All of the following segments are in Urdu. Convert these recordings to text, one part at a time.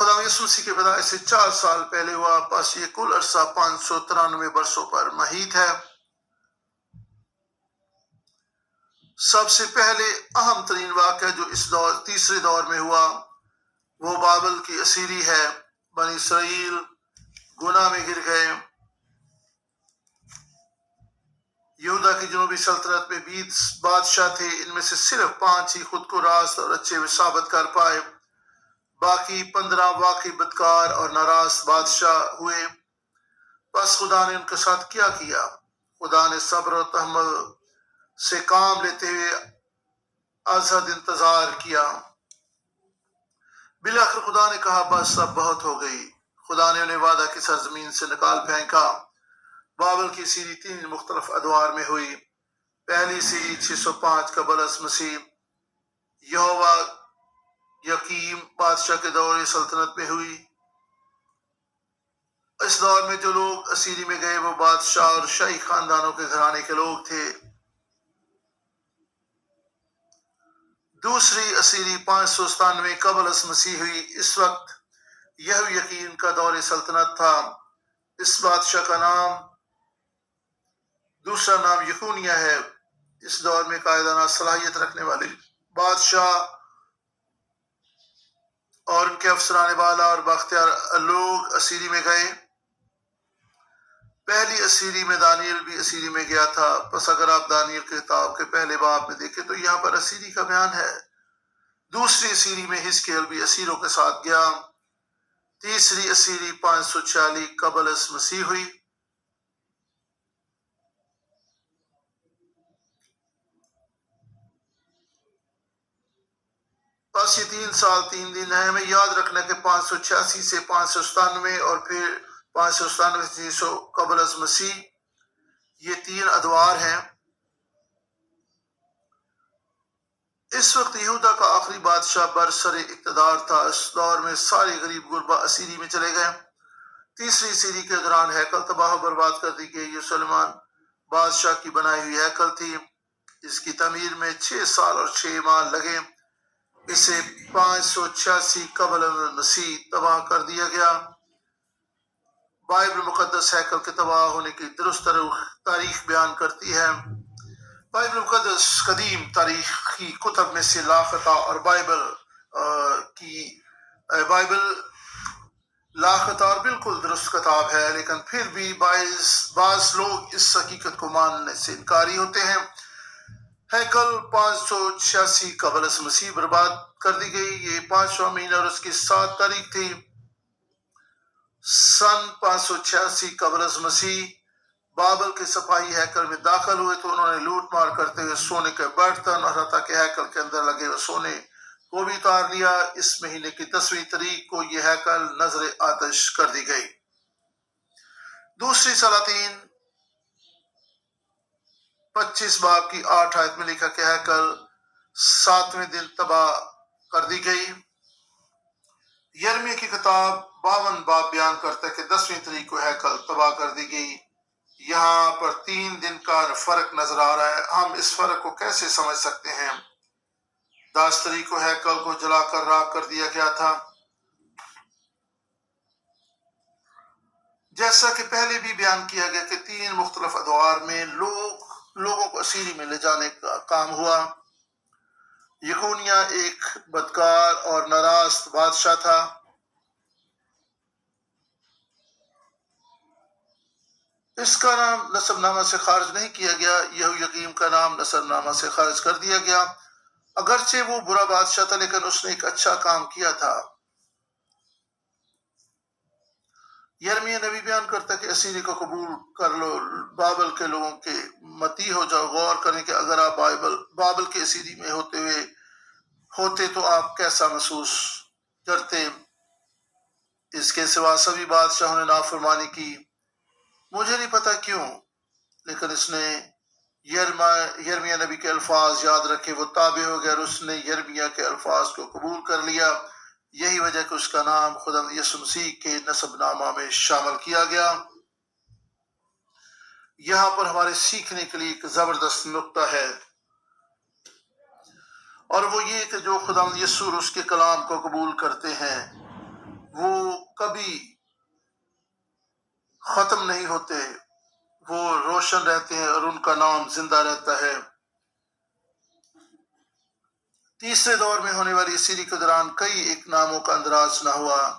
خدا یسوع مسیح کے پیدائش سے 4 سال پہلے ہوا، بس یہ کل عرصہ 593 برسوں پر محیط ہے۔ سب سے پہلے اہم ترین واقعہ جو اس تیسرے دور میں ہوا وہ بابل کی اسیری ہے۔ بنی اسرائیل گناہ میں گر گئے۔ یہودا کی جنوبی سلطنت میں 20 بادشاہ تھے، ان میں سے صرف 5 ہی خود کو راست اور اچھے ثابت کر پائے، باقی 15 واقعی بدکار اور ناراض بادشاہ ہوئے۔ بس خدا نے ان کے ساتھ کیا کیا؟ خدا نے صبر و تحمل سے کام لیتے ہوئے ازحد انتظار کیا۔ بالآخر خدا نے کہا بس اب بہت ہو گئی۔ خدا نے انہیں وعدہ کی سرزمین سے نکال پھینکا۔ بابل کی سیری 3 مختلف ادوار میں ہوئی۔ پہلی سیری 605 قبل از مسیح یہوہ یقیم بادشاہ کے دور سلطنت میں ہوئی۔ اس دور میں جو لوگ اسیری میں گئے وہ بادشاہ اور شاہی خاندانوں کے گھرانے کے لوگ تھے۔ دوسری اسیری 597 قبل از مسیح ہوئی۔ اس وقت یہوہ یقین کا دور سلطنت تھا۔ اس بادشاہ کا دوسرا نام یکونیہ ہے۔ اس دور میں قائدانہ صلاحیت رکھنے والے بادشاہ اور ان کے افسران بالا اور بااختیار لوگ اسیری میں گئے۔ پہلی اسیری میں دانیل بھی اسیری میں گیا تھا۔ بس اگر آپ دانیل کی کتاب کے پہلے باب میں دیکھیں تو یہاں پر اسیری کا بیان ہے۔ دوسری اسیری میں حزقیل بھی اسیروں کے ساتھ گیا۔ تیسری اسیری 546 قبل از مسیح ہوئی۔ بس یہ 3 سال 3 دن ہے۔ ہمیں یاد رکھنا کہ 586 سے 597 اور پھر 597 سے 300 قبل از مسیح، یہ 3 ادوار ہیں۔ اس وقت یہودا کا آخری بادشاہ برسر اقتدار تھا۔ اس دور میں سارے غریب غربا اسیری میں چلے گئے۔ تیسری اسیری کے دوران ہیکل تباہ و برباد کر دی گئی۔ یہ سلیمان بادشاہ کی بنائی ہوئی ہیکل تھی۔ اس کی تعمیر میں 6 سال اور 6 ماہ لگے۔ اسے 586 قبل مسیح تباہ کر دیا گیا۔ بائبل مقدس ہیکل کے تباہ ہونے کی درست تاریخ بیان کرتی ہے۔ بائبل مقدس قدیم تاریخی کتب میں سے لاختہ اور بائبل لاختہ اور بالکل درست کتاب ہے، لیکن پھر بھی بعض لوگ اس حقیقت کو ماننے سے انکاری ہوتے ہیں۔ ہیکل 586 قبل از مسیح برباد کر دی گئی۔ یہ 5واں مہینہ اور اس کی 7 تاریخ تھی۔ سن 586 قبل از مسیح بابل کے سپاہی ہیکل میں داخل ہوئے تو انہوں نے لوٹ مار کرتے ہوئے سونے کے برتن اور حتیٰ کہ ہیکل کے اندر لگے ہوئے سونے کو بھی اتار لیا۔ اس مہینے کی 10ویں تاریخ کو یہ ہیکل نظر آتش کر دی گئی۔ دوسری سلاطین 25 باب کی 8 آیت میں لکھا کہ ہیکل 7ویں دن تباہ کر دی گئی۔ یرمیہ کی کتاب 52 باب بیان کرتا ہے کہ 10ویں تاریخ کو ہیکل تباہ کر دی گئی۔ یہاں پر 3 دن کا فرق نظر آ رہا ہے۔ ہم اس فرق کو کیسے سمجھ سکتے ہیں؟ 10 تاریخ کو ہیکل کو جلا کر راکھ کر دیا گیا تھا، جیسا کہ پہلے بھی بیان کیا گیا کہ 3 مختلف ادوار میں لوگوں کو اسیری میں لے جانے کا کام ہوا۔ یکونیہ ایک بدکار اور ناراض بادشاہ تھا۔ اس کا نام نسب نامہ سے خارج نہیں کیا گیا۔ یہوہ یقیم کا نام نسب نامہ سے خارج کر دیا گیا۔ اگرچہ وہ برا بادشاہ تھا لیکن اس نے ایک اچھا کام کیا تھا۔ یرمیہ نبی بیان کرتا ہے کہ اسیری کو قبول کر لو، بابل کے لوگوں کے متی ہو جاؤ۔ غور کریں کہ اگر آپ بابل کے اسیری میں ہوتے تو آپ کیسا محسوس کرتے۔ اس کے سوا سبھی بادشاہوں نے نافرمانی کی۔ مجھے نہیں پتا کیوں، لیکن اس نے یرمیہ نبی کے الفاظ یاد رکھے، وہ تابع ہو گیا اور اس نے یرمیہ کے الفاظ کو قبول کر لیا۔ یہی وجہ کہ اس کا نام خدا یسوع مسیح کے نسب نامہ میں شامل کیا گیا۔ یہاں پر ہمارے سیکھنے کے لیے ایک زبردست نقطہ ہے، اور وہ یہ کہ جو خدا یسوع اس کے کلام کو قبول کرتے ہیں وہ کبھی ختم نہیں ہوتے، وہ روشن رہتے ہیں اور ان کا نام زندہ رہتا ہے۔ تیسرے دور میں ہونے والی سیری کے دوران کئی ایک ناموں کا اندراج نہ ہوا۔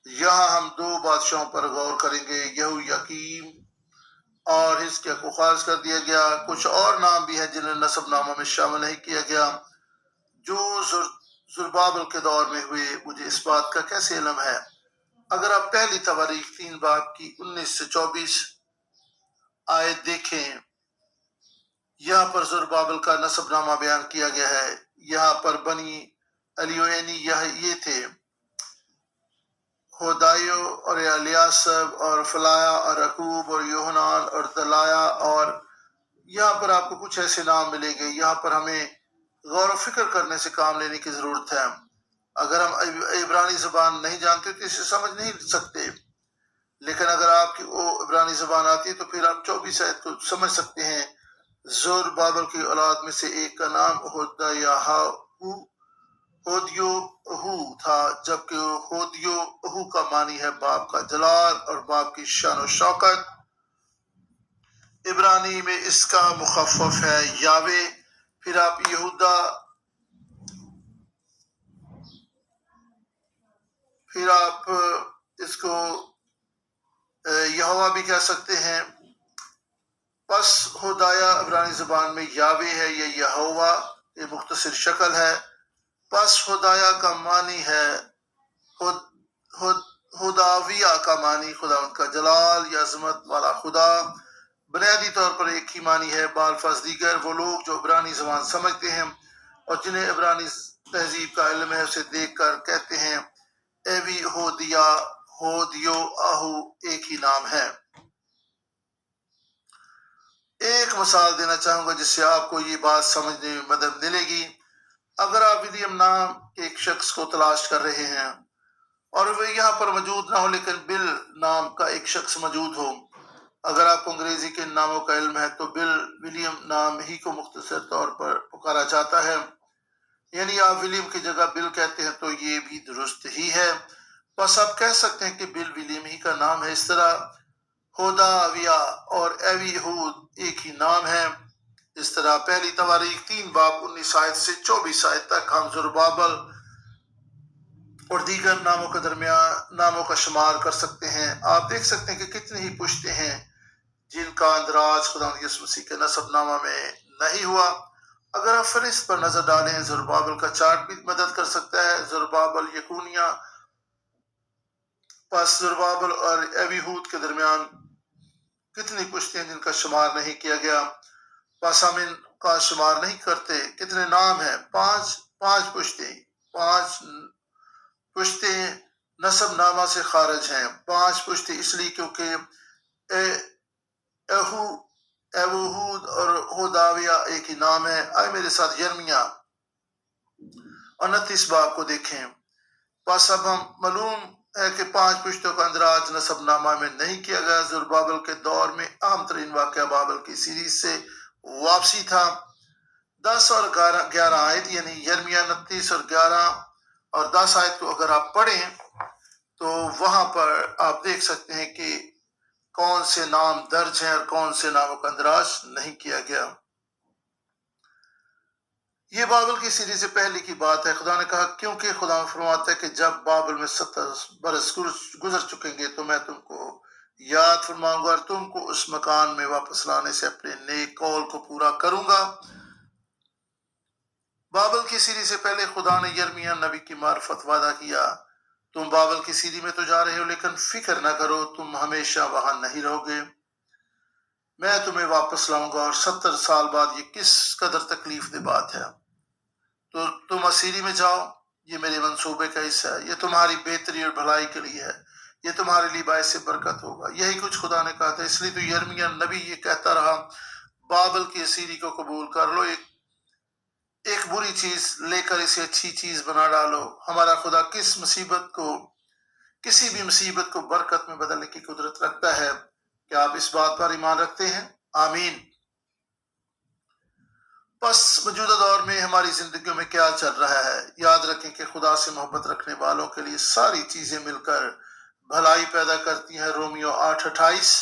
یہاں ہم دو بادشاہوں پر غور کریں گے، یہو یقیم اور حزقیہ کو خاص کر دیا گیا۔ کچھ اور نام بھی ہیں جنہیں نسب ناموں میں شامل نہیں کیا گیا جو زربابل کے دور میں ہوئے۔ مجھے اس بات کا کیسے علم ہے؟ اگر آپ پہلی تواریخ 3 باب کی 19 سے 24 آیت دیکھیں، یہاں پر زربابل کا نسب نامہ بیان کیا گیا ہے۔ یہاں پر بنی الیونی یہ تھے، ہودایو اور الیاسب اور فلایا اور عقوب اور یوحنان اور دلایا، اور یہاں پر آپ کو کچھ ایسے نام ملیں گے۔ یہاں پر ہمیں غور و فکر کرنے سے کام لینے کی ضرورت ہے۔ اگر ہم عبرانی زبان نہیں جانتے تو اسے سمجھ نہیں سکتے، لیکن اگر آپ کی وہ عبرانی زبان آتی ہے تو پھر آپ 24 آیت کو سمجھ سکتے ہیں۔ زربابل کی اولاد میں سے ایک کا نام ہودیو تھا، جبکہ ہودیو کا معنی ہے باپ کا جلال اور باپ کی شان و شوکت۔ عبرانی میں اس کا مخفف ہے یاوے۔ پھر آپ یہودا، پھر آپ اس کو یہوہ بھی کہہ سکتے ہیں۔ پس ہودایا عبرانی زبان میں یاوے ہے، یہ یہوہ یہ مختصر شکل ہے۔ پس ہودایا کا معنی ہے ہوداویہ کا معنی خداوند کا جلال یا عظمت والا خدا۔ بنیادی طور پر ایک ہی معنی ہے۔ بالفاظ دیگر، وہ لوگ جو عبرانی زبان سمجھتے ہیں اور جنہیں عبرانی تہذیب کا علم ہے اسے دیکھ کر کہتے ہیں ایوی ہودیو آہو ایک ہی نام ہے۔ ایک مثال دینا چاہوں گا جس سے آپ کو یہ بات سمجھنے میں مدد ملے گی۔ اگر آپ ولیم نام کے ایک شخص کو تلاش کر رہے ہیں اور وہ یہاں پر موجود نہ ہو لیکن بل نام کا ایک شخص موجود ہو، اگر آپ کو انگریزی کے ناموں کا علم ہے تو ولیم نام ہی کو مختصر طور پر پکارا جاتا ہے، یعنی آپ ولیم کی جگہ بل کہتے ہیں تو یہ بھی درست ہی ہے۔ بس آپ کہہ سکتے ہیں کہ بل ولیم ہی کا نام ہے۔ اس طرح ہوداویہ اور ایوی ہود ایک ہی نام ہے۔ اس طرح پہلی تواریخ 3 باب 19 آیت سے 24 آیت تک ہم زربابل اور دیگر ناموں کا شمار کر سکتے ہیں۔ آپ دیکھ سکتے ہیں کہ کتنی ہی پشتیں ہیں جن کا اندراج خداوند یسوع مسیح کے نسب نامہ میں نہیں ہوا۔ اگر آپ فہرست پر نظر ڈالیں، زربابل کا چارٹ بھی مدد کر سکتا ہے۔ زربابل یکونیہ، پس زربابل اور ایویہود کے درمیان کتنی پشتیں ہیں جن کا شمار نہیں کیا گیا، پس ہم ان کا شمار نہیں کرتے۔ کتنے نام ہیں؟ 5 پشتیں۔ 5 پشتیں نسب نامہ سے خارج ہیں۔ 5 پشتیں اس لیے کیونکہ ایوہود اور ہوداویہ ایک ہی نام ہے۔ آئے میرے ساتھ یرمیہ 29 باب کو دیکھیں۔ پس اب ہم معلوم ہے کہ 5 پشتوں کا اندراج نسب نامہ میں نہیں کیا گیا۔ زربابل کے دور میں اہم ترین واقعہ بابل کی سیریز سے واپسی تھا۔ 10 اور 11 آیت یعنی یرمیہ 29 اور 11 اور 10 آیت کو اگر آپ پڑھیں تو وہاں پر آپ دیکھ سکتے ہیں کہ کون سے نام درج ہیں اور کون سے ناموں کا اندراج نہیں کیا گیا۔ یہ بابل کی سیریز سے پہلے کی بات ہے۔ خدا نے کہا کیونکہ خدا فرماتا ہے کہ جب بابل میں 70 برس گزر چکیں گے تو میں تم کو یاد فرماؤں گا اور تم کو اس مکان میں واپس لانے سے اپنے نیک قول کو پورا کروں گا۔ بابل کی سیری سے پہلے خدا نے یرمیہ نبی کی معرفت وعدہ کیا، تم بابل کی سیری میں تو جا رہے ہو لیکن فکر نہ کرو، تم ہمیشہ وہاں نہیں رہو گے، میں تمہیں واپس لاؤں گا۔ اور 70 سال بعد یہ کس قدر تکلیف دہ بات ہے۔ تو تم اسیری میں جاؤ، یہ میرے منصوبے کا حصہ ہے، یہ تمہاری بہتری اور بھلائی کے لیے ہے، یہ تمہارے لیے باعث برکت ہوگا۔ یہی کچھ خدا نے کہا تھا، اس لیے تو یرمیہ نبی یہ کہتا رہا بابل کی اسیری کو قبول کر لو، ایک بری چیز لے کر اسے اچھی چیز بنا ڈالو۔ ہمارا خدا کسی بھی مصیبت کو برکت میں بدلنے کی قدرت رکھتا ہے۔ کیا آپ اس بات پر ایمان رکھتے ہیں؟ آمین۔ بس موجودہ دور میں ہماری زندگیوں میں کیا چل رہا ہے؟ یاد رکھیں کہ خدا سے محبت رکھنے والوں کے لیے ساری چیزیں مل کر بھلائی پیدا کرتی ہیں۔ رومیو 8:28۔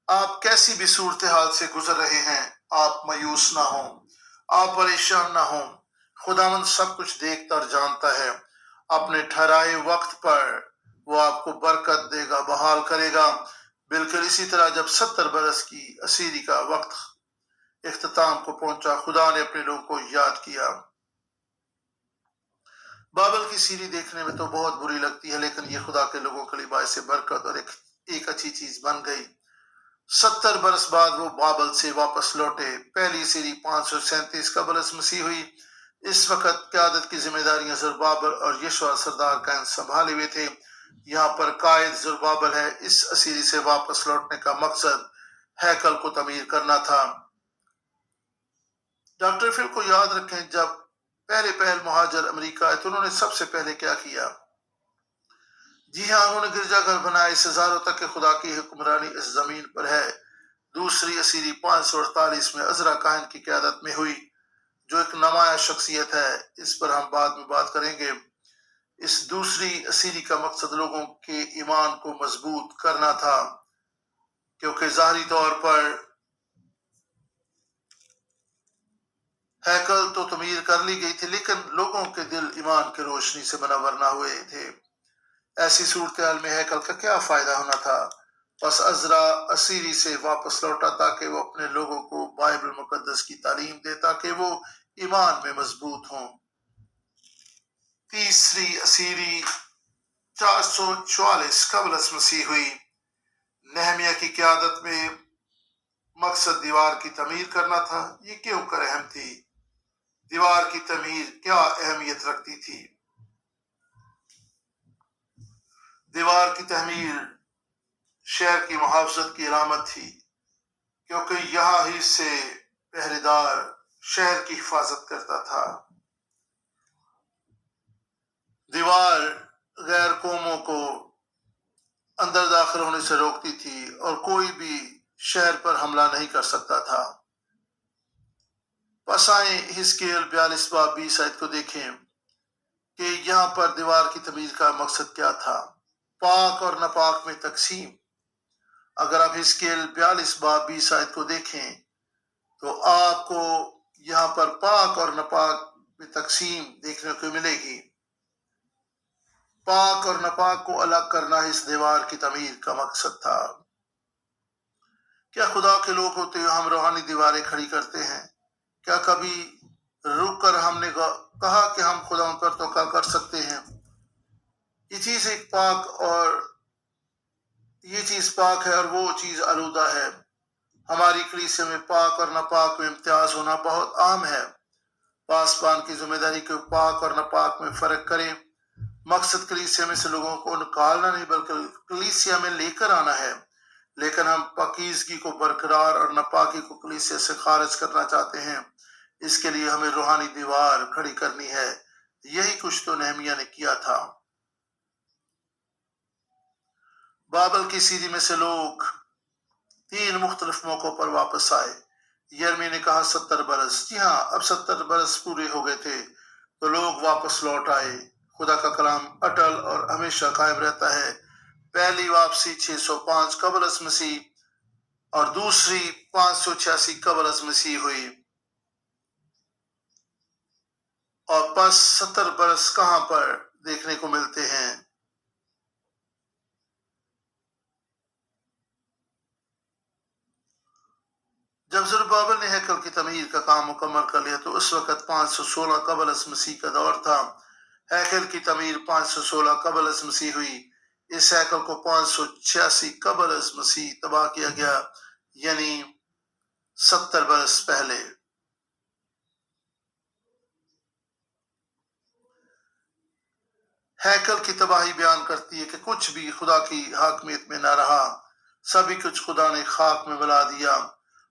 آپ کیسی بھی صورتحال سے گزر رہے ہیں، آپ مایوس نہ ہوں، آپ پریشان نہ ہوں۔ خداوند سب کچھ دیکھتا اور جانتا ہے۔ اپنے ٹھہرائے وقت پر وہ آپ کو برکت دے گا، بحال کرے گا۔ بالکل اسی طرح جب 70 برس کی اسیری کا وقت اختتام کو پہنچا، خدا نے اپنے لوگوں کو یاد کیا۔ بابل کی سیری دیکھنے میں تو بہت بری لگتی ہے، لیکن یہ خدا کے لوگوں کے لیے باعث برکت اور ایک اچھی چیز بن گئی۔ 70 برس بعد وہ بابل سے واپس لوٹے۔ پہلی سیری 537 قبل از مسیح ہوئی۔ اس وقت قیادت کی ذمہ داریاں زربابل اور یشوع سردار کہن سنبھالے ہوئے تھے۔ یہاں پر قائد زربابل ہے۔ اس اسیری سے واپس لوٹنے کا مقصد ہیکل کو تعمیر کرنا تھا۔ ڈاکٹر فل کو یاد رکھیں، جب پہل مہاجر امریکہ آئے تو انہوں نے سب سے پہلے کیا کیا؟ جی ہاں، انہوں نے گرجا گھر بنائے۔ اس ہزاروں تک کہ خدا کی حکمرانی اس زمین پر ہے۔ دوسری اسیری 548 میں عزرا کاہن کی قیادت میں ہوئی، جو ایک نمایاں شخصیت ہے۔ اس پر ہم بعد میں بات کریں گے۔ اس دوسری اسیری کا مقصد لوگوں کے ایمان کو مضبوط کرنا تھا، کیونکہ ظاہری طور پر ہیکل تو تعمیر کر لی گئی تھی، لیکن لوگوں کے دل ایمان کی روشنی سے منور نہ ہوئے تھے۔ ایسی صورتحال میں ہیکل کا کیا فائدہ ہونا تھا؟ بس عزرا اسیری سے واپس لوٹا تاکہ وہ اپنے لوگوں کو بائبل مقدس کی تعلیم دے، تاکہ وہ ایمان میں مضبوط ہوں۔ تیسری اسیری 444 قبل از مسیح ہوئی۔ نہمیہ کی قیادت میں مقصد دیوار کی تعمیر کرنا تھا۔ یہ کیوں کر اہم تھی؟ دیوار کی تعمیر کیا اہمیت رکھتی تھی؟ دیوار کی تعمیر شہر کی محافظت کی علامت تھی، کیونکہ یہاں ہی سے پہرے دار شہر کی حفاظت کرتا تھا۔ دیوار غیر قوموں کو اندر داخل ہونے سے روکتی تھی اور کوئی بھی شہر پر حملہ نہیں کر سکتا تھا۔ پس آئیں حزقیل 42 باب 20 آیت کو دیکھیں کہ یہاں پر دیوار کی تعمیر کا مقصد کیا تھا؟ پاک اور ناپاک میں تقسیم۔ اگر آپ حزقیل 42 باب 20 آیت کو دیکھیں تو آپ کو یہاں پر پاک اور ناپاک میں تقسیم دیکھنے کو ملے گی۔ پاک اور ناپاک کو الگ کرنا اس دیوار کی تعمیر کا مقصد تھا۔ کیا خدا کے لوگ ہوتے ہوئے ہم روحانی دیواریں کھڑی کرتے ہیں؟ کیا کبھی رک کر ہم نے کہا کہ ہم خدا پر توقع کر سکتے ہیں؟ یہ چیز ایک پاک اور یہ چیز پاک ہے اور وہ چیز آلودہ ہے۔ ہماری کلیسیا میں پاک اور ناپاک میں امتیاز ہونا بہت عام ہے۔ پاسبان کی ذمہ داری کو پاک اور ناپاک میں فرق کریں۔ مقصد کلیسیا میں سے لوگوں کو نکالنا نہیں بلکہ کلیسیا میں لے کر آنا ہے، لیکن ہم پاکیزگی کو برقرار اور ناپاکی کو کلیسیا سے خارج کرنا چاہتے ہیں۔ اس کے لیے ہمیں روحانی دیوار کھڑی کرنی ہے۔ یہی کچھ تو نہمیہ نے کیا تھا۔ بابل کی سیری میں سے لوگ 3 مختلف موقعوں پر واپس آئے۔ یرمی نے کہا 70 برس۔ جی ہاں، اب 70 برس پورے ہو گئے تھے تو لوگ واپس لوٹ آئے۔ خدا کا کلام اٹل اور ہمیشہ قائم رہتا ہے۔ پہلی واپسی 605 قبل از مسیح اور دوسری 586 قبل از مسیح ہوئی۔ اور پس 70 برس کہاں پر دیکھنے کو ملتے ہیں؟ جب زربابل نے ہیکل کی تعمیر کا کام مکمل کر لیا تو اس وقت 516 قبل از مسیح کا دور تھا۔ ہیکل کی تعمیر 516 قبل از مسیح ہوئی۔ اس ہیکل کو 586 قبل از مسیح تباہ کیا گیا، یعنی 70 برس پہلے۔ ہیکل کی تباہی بیان کرتی ہے کہ کچھ بھی خدا کی حاکمیت میں نہ رہا، سبھی کچھ خدا نے خاک میں ملا دیا۔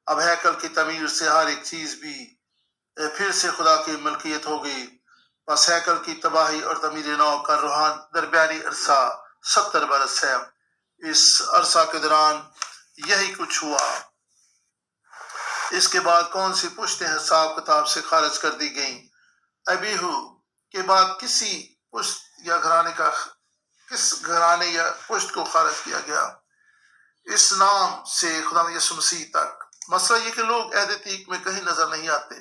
اب ہیکل کی تعمیر سے ہر ایک چیز بھی پھر سے خدا کی ملکیت ہو گئی۔ بس ہیکل کی تباہی اور تعمیر نو کا درمیانی عرصہ 70 برس ہے۔ اس عرصہ کے دوران یہی کچھ ہوا۔ اس کے بعد کون سی پشتیں حساب کتاب سے خارج کر دی گئیں؟ ابیہو کے بعد کسی پشت یا کس گھرانے یا پشت کو خارج کیا گیا؟ اس نام سے خدا یسوع مسیح تک۔ مسئلہ یہ کہ لوگ عہد عتیق میں کہیں نظر نہیں آتے۔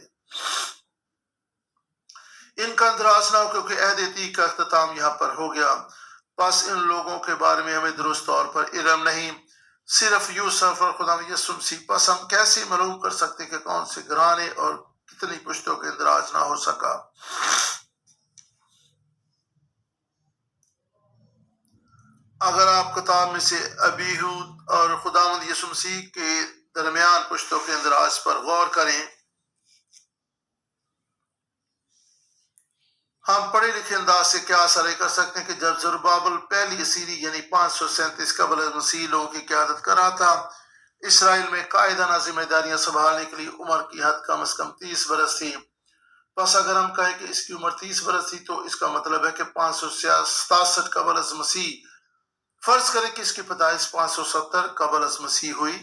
ان کا اندراج نہ ہو کیونکہ عہد عتیق کا اختتام یہاں پر ہو گیا، بس ان لوگوں کے بارے میں ہمیں درست طور پر علم نہیں، صرف یوسف اور خدا یسوع مسیح۔ پس ہم کیسے معلوم کر سکتے کہ کون سے گھرانے اور کتنی پشتوں کے اندراج نہ ہو سکا؟ اگر آپ کتاب میں سے ابیہو اور خداوند یسوع مسیح کے درمیان پشتوں کے اندراج پر غور کریں، ہم پڑھے لکھے انداز سے کیا اثر کر سکتے ہیں کہ جب زربابل پہلی اسیری یعنی 537 قبل مسیح لوگوں کی قیادت کر رہا تھا، اسرائیل میں قائدانہ ذمہ داریاں سنبھالنے کے لیے عمر کی حد کم از کم 30 برس تھی۔ بس اگر ہم کہیں کہ اس کی عمر 30 برس تھی تو اس کا مطلب ہے کہ 567 قبل از مسیح، فرض کریں کہ اس کی پیدائش 570 قبل از مسیح ہوئی،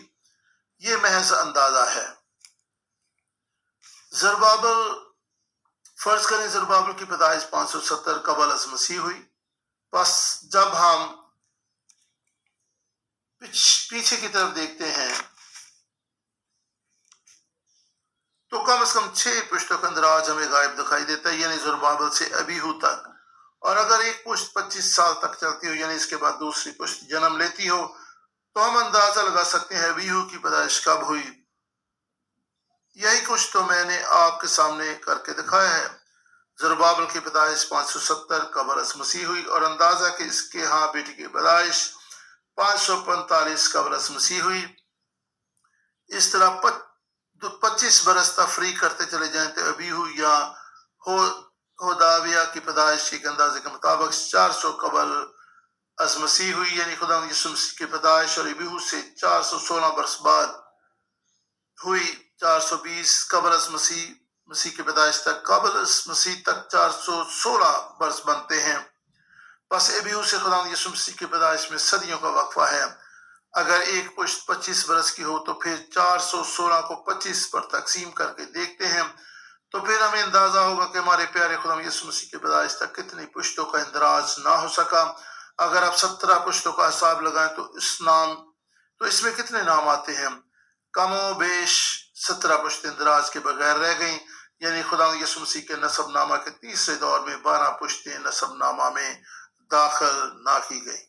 یہ محض اندازہ ہے۔ فرض کریں زربابل کی پیدائش 570 قبل از مسیح ہوئی، بس جب ہم پیچھے کی طرف دیکھتے ہیں تو کم از کم 6 پشتوں کا اندراج ہمیں غائب دکھائی دیتا ہے، یعنی زربابل سے ابیہو تک۔ اور اگر ایک پشت 25 سال تک چلتی ہو، یعنی اس کے بعد دوسری پشت جنم لیتی ہو، تو ہم اندازہ لگا سکتے ہیں ابیہو کی پیدائش کب ہوئی۔ یہی کچھ تو میں نے آپ کے سامنے کر کے دکھایا ہے۔ زربابل کی پیدائش 570 قبل از مسیح ہوئی، اور اندازہ کہ اس کے ہاں بیٹی کی پیدائش 545 قبل از مسیح ہوئی۔ اس طرح 25 برس تفریق کرتے چلے جائیں تو ابیہو یا ہوداویہ کی پیدائش کے اندازے کے مطابق 400 قبل از مسیح ہوئی، یعنی خدا یسوع مسیح کی پیدائش اور ابیہو سے 416 برس بعد ہوئی۔ 420 قبل از مسیح کی پیدائش تک، قبل از مسیح تک 416 برس بنتے ہیں۔ بس ابیہو سے خدا یسوع مسیح کی پیدائش میں صدیوں کا وقفہ ہے۔ اگر ایک پشت 25 برس کی ہو تو پھر 416 کو 25 پر تقسیم کر کے دیکھتے ہیں تو پھر ہمیں اندازہ ہوگا کہ ہمارے پیارے خدا یسوع مسیح کی پیدائش تک کتنی پشتوں کا اندراج نہ ہو سکا۔ اگر آپ 17 پشتوں کا حساب لگائیں تو اس میں کتنے نام آتے ہیں؟ کم و بیش 17 پشت اندراج کے بغیر رہ گئیں، یعنی خدا یسوع مسیح کے نسب نامہ کے تیسرے دور میں 12 پشتیں نسب نامہ میں داخل نہ کی گئیں۔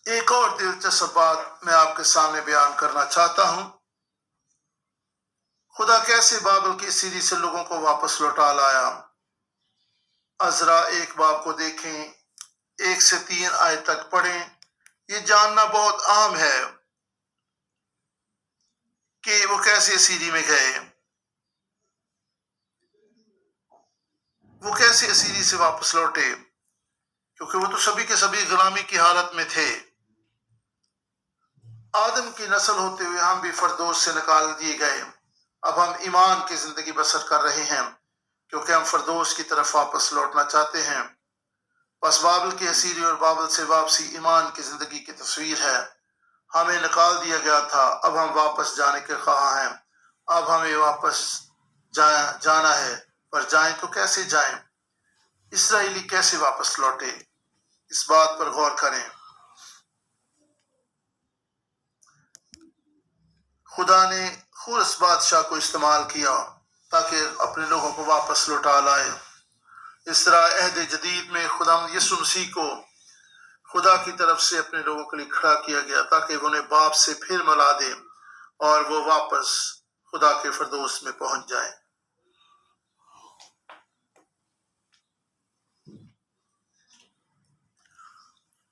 ایک اور دلچسپ بات میں آپ کے سامنے بیان کرنا چاہتا ہوں۔ خدا کیسے بابل کی اسیری سے لوگوں کو واپس لوٹا لایا؟ عزرا 1 باب کو دیکھیں، 1 سے 3 آیت تک پڑھیں۔ یہ جاننا بہت اہم ہے کہ وہ کیسے اسیری میں گئے، وہ کیسے اسیری سے واپس لوٹے، کیونکہ وہ تو سبھی کے سبھی غلامی کی حالت میں تھے۔ آدم کی نسل ہوتے ہوئے ہم بھی فردوس سے نکال دیے گئے۔ اب ہم ایمان کی زندگی بسر کر رہے ہیں کیونکہ ہم فردوس کی طرف واپس لوٹنا چاہتے ہیں۔ بس بابل کی اسیری اور بابل سے واپسی ایمان کی زندگی کی تصویر ہے۔ ہمیں نکال دیا گیا تھا، اب ہم واپس جانے کے خواہاں ہیں۔ اب ہمیں واپس جانا ہے، پر جائیں تو کیسے جائیں؟ اسرائیلی کیسے واپس لوٹے؟ اس بات پر غور کریں۔ خدا نے خورس بادشاہ کو استعمال کیا تاکہ اپنے لوگوں کو واپس لوٹا لائے۔ اس طرح عہد جدید میں خدا یسوع مسیح کو خدا کی طرف سے اپنے لوگوں کے لیے کھڑا کیا گیا تاکہ وہ انہیں باپ سے پھر ملا دے اور وہ واپس خدا کے فردوس میں پہنچ جائیں۔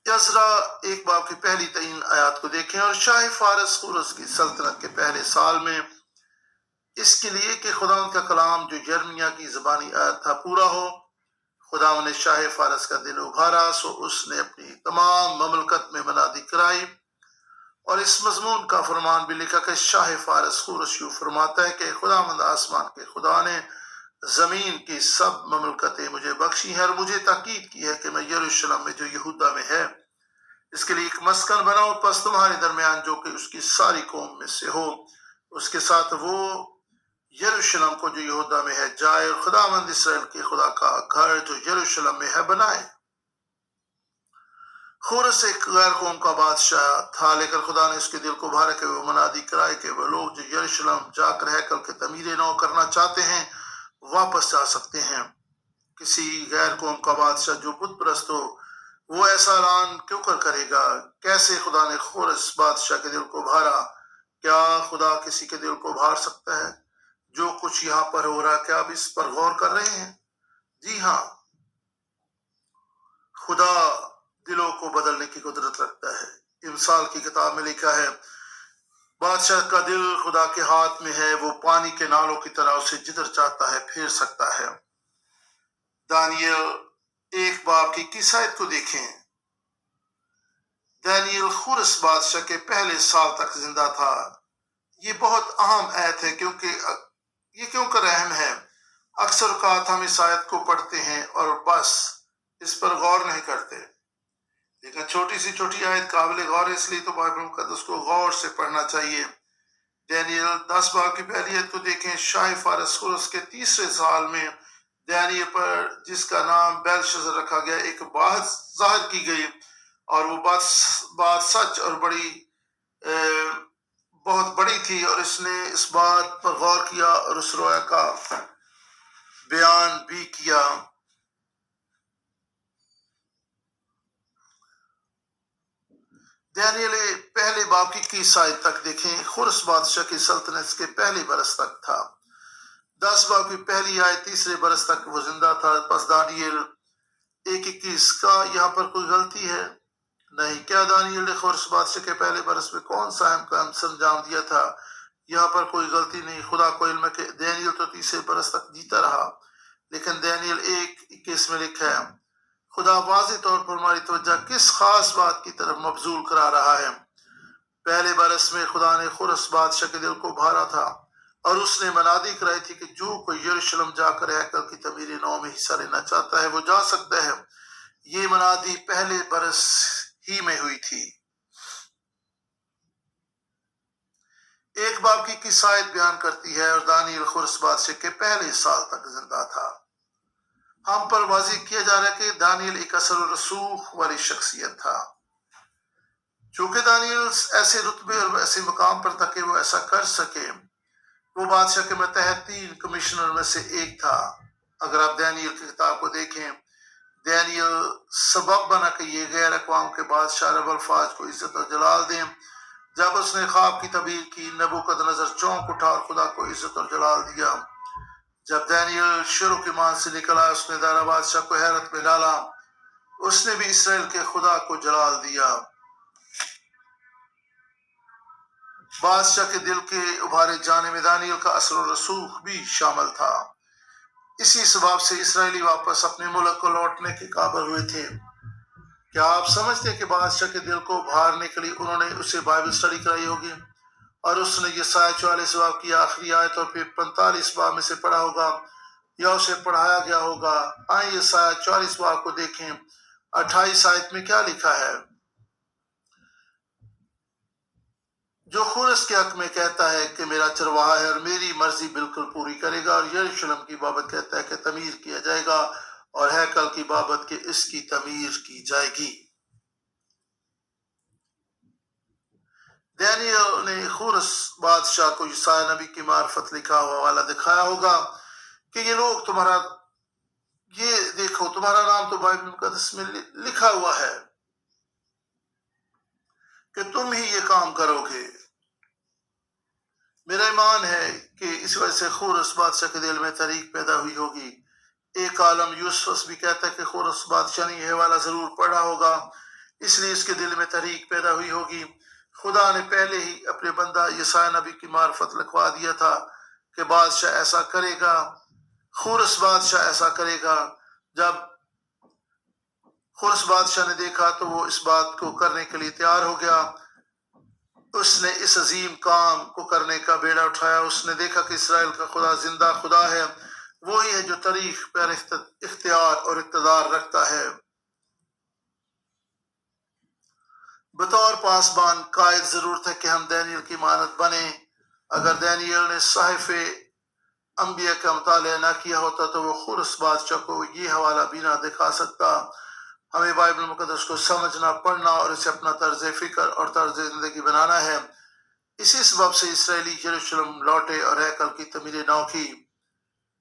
عزرا 1 باب کی پہلی 3 آیات کو دیکھیں۔ اور شاہ فارس خورس کی سلطنت کے پہلے سال میں، اس کے لیے کہ خدا کا کلام جو یرمیہ کی زبانی آیت تھا پورا ہو، خدا نے شاہ فارس کا دل ابھارا، سو اس نے اپنی تمام مملکت میں منادی کرائی اور اس مضمون کا فرمان بھی لکھا کہ شاہ فارس خورس یوں فرماتا ہے کہ خداوند آسمان کے خدا نے زمین کی سب مملکتیں مجھے بخشی ہیں اور مجھے تاکید کی ہے کہ میں یروشلم میں جو یہودا میں ہے اس کے لیے ایک مسکن بناؤ، پس تمہارے درمیان جو کہ اس کی ساری قوم میں سے ہو اس کے ساتھ وہ یروشلم کو جو یہودا میں ہے جائے، اور خداوند اسرائیل کے خدا کا گھر جو یروشلم میں ہے بنائے۔ خورس ایک غیر قوم کا بادشاہ تھا، لیکن خدا نے اس کے دل کو بھارا کہ وہ منادی کرائے کہ وہ لوگ جو یروشلم جا کر ہیکل کے تعمیر نو کرنا چاہتے ہیں واپس جا سکتے ہیں۔ کسی غیر قوم کا بادشاہ جو بت پرست ہو وہ ایسا اعلان کیوں کر کرے گا؟ کیسے خدا نے خورس بادشاہ کے دل کو بھارا؟ کیا خدا کسی کے دل کو بھار سکتا ہے؟ جو کچھ یہاں پر ہو رہا ہے کیا آپ اس پر غور کر رہے ہیں؟ جی ہاں، خدا دلوں کو بدلنے کی قدرت رکھتا ہے۔ امثال کی کتاب میں لکھا ہے بادشاہ کا دل خدا کے ہاتھ میں ہے، وہ پانی کے نالوں کی طرح اسے جدھر چاہتا ہے پھیر سکتا ہے۔ دانیل 1 کی 21 آیت کو دیکھیں۔ دانیل خورس بادشاہ کے پہلے سال تک زندہ تھا۔ یہ بہت اہم آیت ہے یہ کیوں کر اہم ہے؟ اکثر اوقات ہم اس آیت کو پڑھتے ہیں اور بس اس پر غور نہیں کرتے، لیکن چھوٹی سی چھوٹی آیت قابل غور ہے، اس لیے تو بائبل مقدس کو غور سے پڑھنا چاہیے۔ دانیل 10 کی پہلی آیت کو دیکھیں۔ شاہ فارس خورس کے 3 سال میں دانیل پر جس کا نام بیلشزر رکھا گیا ایک بات ظاہر کی گئی، اور وہ بات سچ اور بہت بڑی تھی، اور اس نے اس بات پر غور کیا اور اس رویا کا بیان بھی کیا۔ دانیل پہلے باب کی 21 آیت تک دیکھیں۔ خورس بادشاہ کی سلطنت کے پہلے برس تک تھا۔ 10 کی پہلی آیت 3 برس تک وہ زندہ تھا۔ پس دانیل 1:21 کا یہاں پر کوئی غلطی ہے؟ نہیں۔ کیا دانیل نے خورس بادشاہ کے پہلے برس میں کون سا اہم کام انجام دیا تھا؟ یہاں پر کوئی غلطی نہیں۔ خدا کو علم ہے کہ دانیل تو 30 برس تک جیتا رہا، لیکن دانیل 1:21 میں لکھا ہے خدا واضح طور پر ہماری توجہ کس خاص بات کی طرف مبذول کرا رہا ہے۔ پہلے برس میں خدا نے خورس بادشاہ کے دل کو بھارا تھا، اور اس نے منادی کرائی تھی کہ جو کوئی یروشلم جا کر ہیکل کی تعمیر نو میں حصہ لینا چاہتا ہے وہ جا سکتا ہے۔ یہ منادی پہلے برس ہی میں ہوئی تھی۔ 1 کی 21 آیت بیان کرتی ہے اور دانیل خورس بادشاہ کے پہلے سال تک زندہ تھا۔ ہم پر واضح کیا جا رہا ہے کہ دانیل ایک اثر و رسوخ والی شخصیت تھا۔ چونکہ دانیل ایسے رتبے اور ایسے مقام پر تھا کہ وہ ایسا کر سکے، وہ بادشاہ کے متحد 3 کمشنر میں سے ایک تھا۔ اگر آپ دانیل کی کتاب کو دیکھیں، دانیل سبب بنا کہ یہ غیر اقوام کے بادشاہ رب الفاظ کو عزت اور جلال دیں۔ جب اس نے خواب کی تعبیر کی، نبوکدنضر چونک اٹھا اور خدا کو عزت اور جلال دیا۔ جب دانیل شروع کی مان سے نکلا، اس نے دارا بادشاہ کو حیرت میں ڈالا، اس نے بھی اسرائیل کے خدا کو جلال دیا۔ بادشاہ کے دل کے ابھارے جانے میں دانیل کا اثر و رسوخ بھی شامل تھا۔ اسی سبب سے اسرائیلی واپس اپنے ملک کو لوٹنے کے قابل ہوئے تھے۔ کیا آپ سمجھتے ہیں کہ بادشاہ کے دل کو ابھارنے کے لیے انہوں نے اسے بائبل سٹڈی کرائی ہوگی، اور اس نے یسایا 44 باب کی آخری آیت اور پھر 45 باب میں سے پڑھا ہوگا، یا اسے پڑھایا گیا ہوگا؟ آئیں یسایا 44 باب کو دیکھیں۔ 28 آیت میں کیا لکھا ہے؟ جو خورس کے حق میں کہتا ہے کہ میرا چرواہا ہے اور میری مرضی بالکل پوری کرے گا، اور یروشلم کی بابت کہتا ہے کہ تعمیر کیا جائے گا، اور ہیکل کی بابت کہ اس کی تعمیر کی جائے گی۔ دانیل نے خورس بادشاہ کو یسایا نبی کی معرفت لکھا ہوا حوالہ دکھایا ہوگا کہ یہ لوگ یہ دیکھو تمہارا نام تو بائبل مقدس میں لکھا ہوا ہے کہ تم ہی یہ کام کرو گے۔ میرا ایمان ہے کہ اس وجہ سے خورس بادشاہ کے دل میں تحریک پیدا ہوئی ہوگی۔ ایک عالم یوسفس بھی کہتا ہے کہ خورس بادشاہ نے یہ حوالہ ضرور پڑھا ہوگا، اس لیے اس کے دل میں تحریک پیدا ہوئی ہوگی۔ خدا نے پہلے ہی اپنے بندہ یسایا نبی کی معرفت لکھوا دیا تھا کہ بادشاہ ایسا کرے گا، خورس بادشاہ ایسا کرے گا۔ جب خورس بادشاہ نے دیکھا تو وہ اس بات کو کرنے کے لیے تیار ہو گیا۔ اس نے اس عظیم کام کو کرنے کا بیڑا اٹھایا۔ اس نے دیکھا کہ اسرائیل کا خدا زندہ خدا ہے، وہی ہے جو تاریخ پر اختیار اور اقتدار رکھتا ہے۔ بطور پاسبان قائد ضرورت ہے کہ ہم دانیل کی مانند بنیں۔ اگر دانیل نے صحائف انبیاء کا مطالعہ نہ کیا ہوتا تو وہ خود اس بادشاہ کو یہ حوالہ بھی نہ دکھا سکتا۔ ہمیں بائبل مقدس کو سمجھنا، پڑھنا اور اسے اپنا طرز فکر اور طرز زندگی بنانا ہے۔ اسی سبب سے اسرائیلی یروشلم لوٹے اور ہیکل کی تعمیر نو کی۔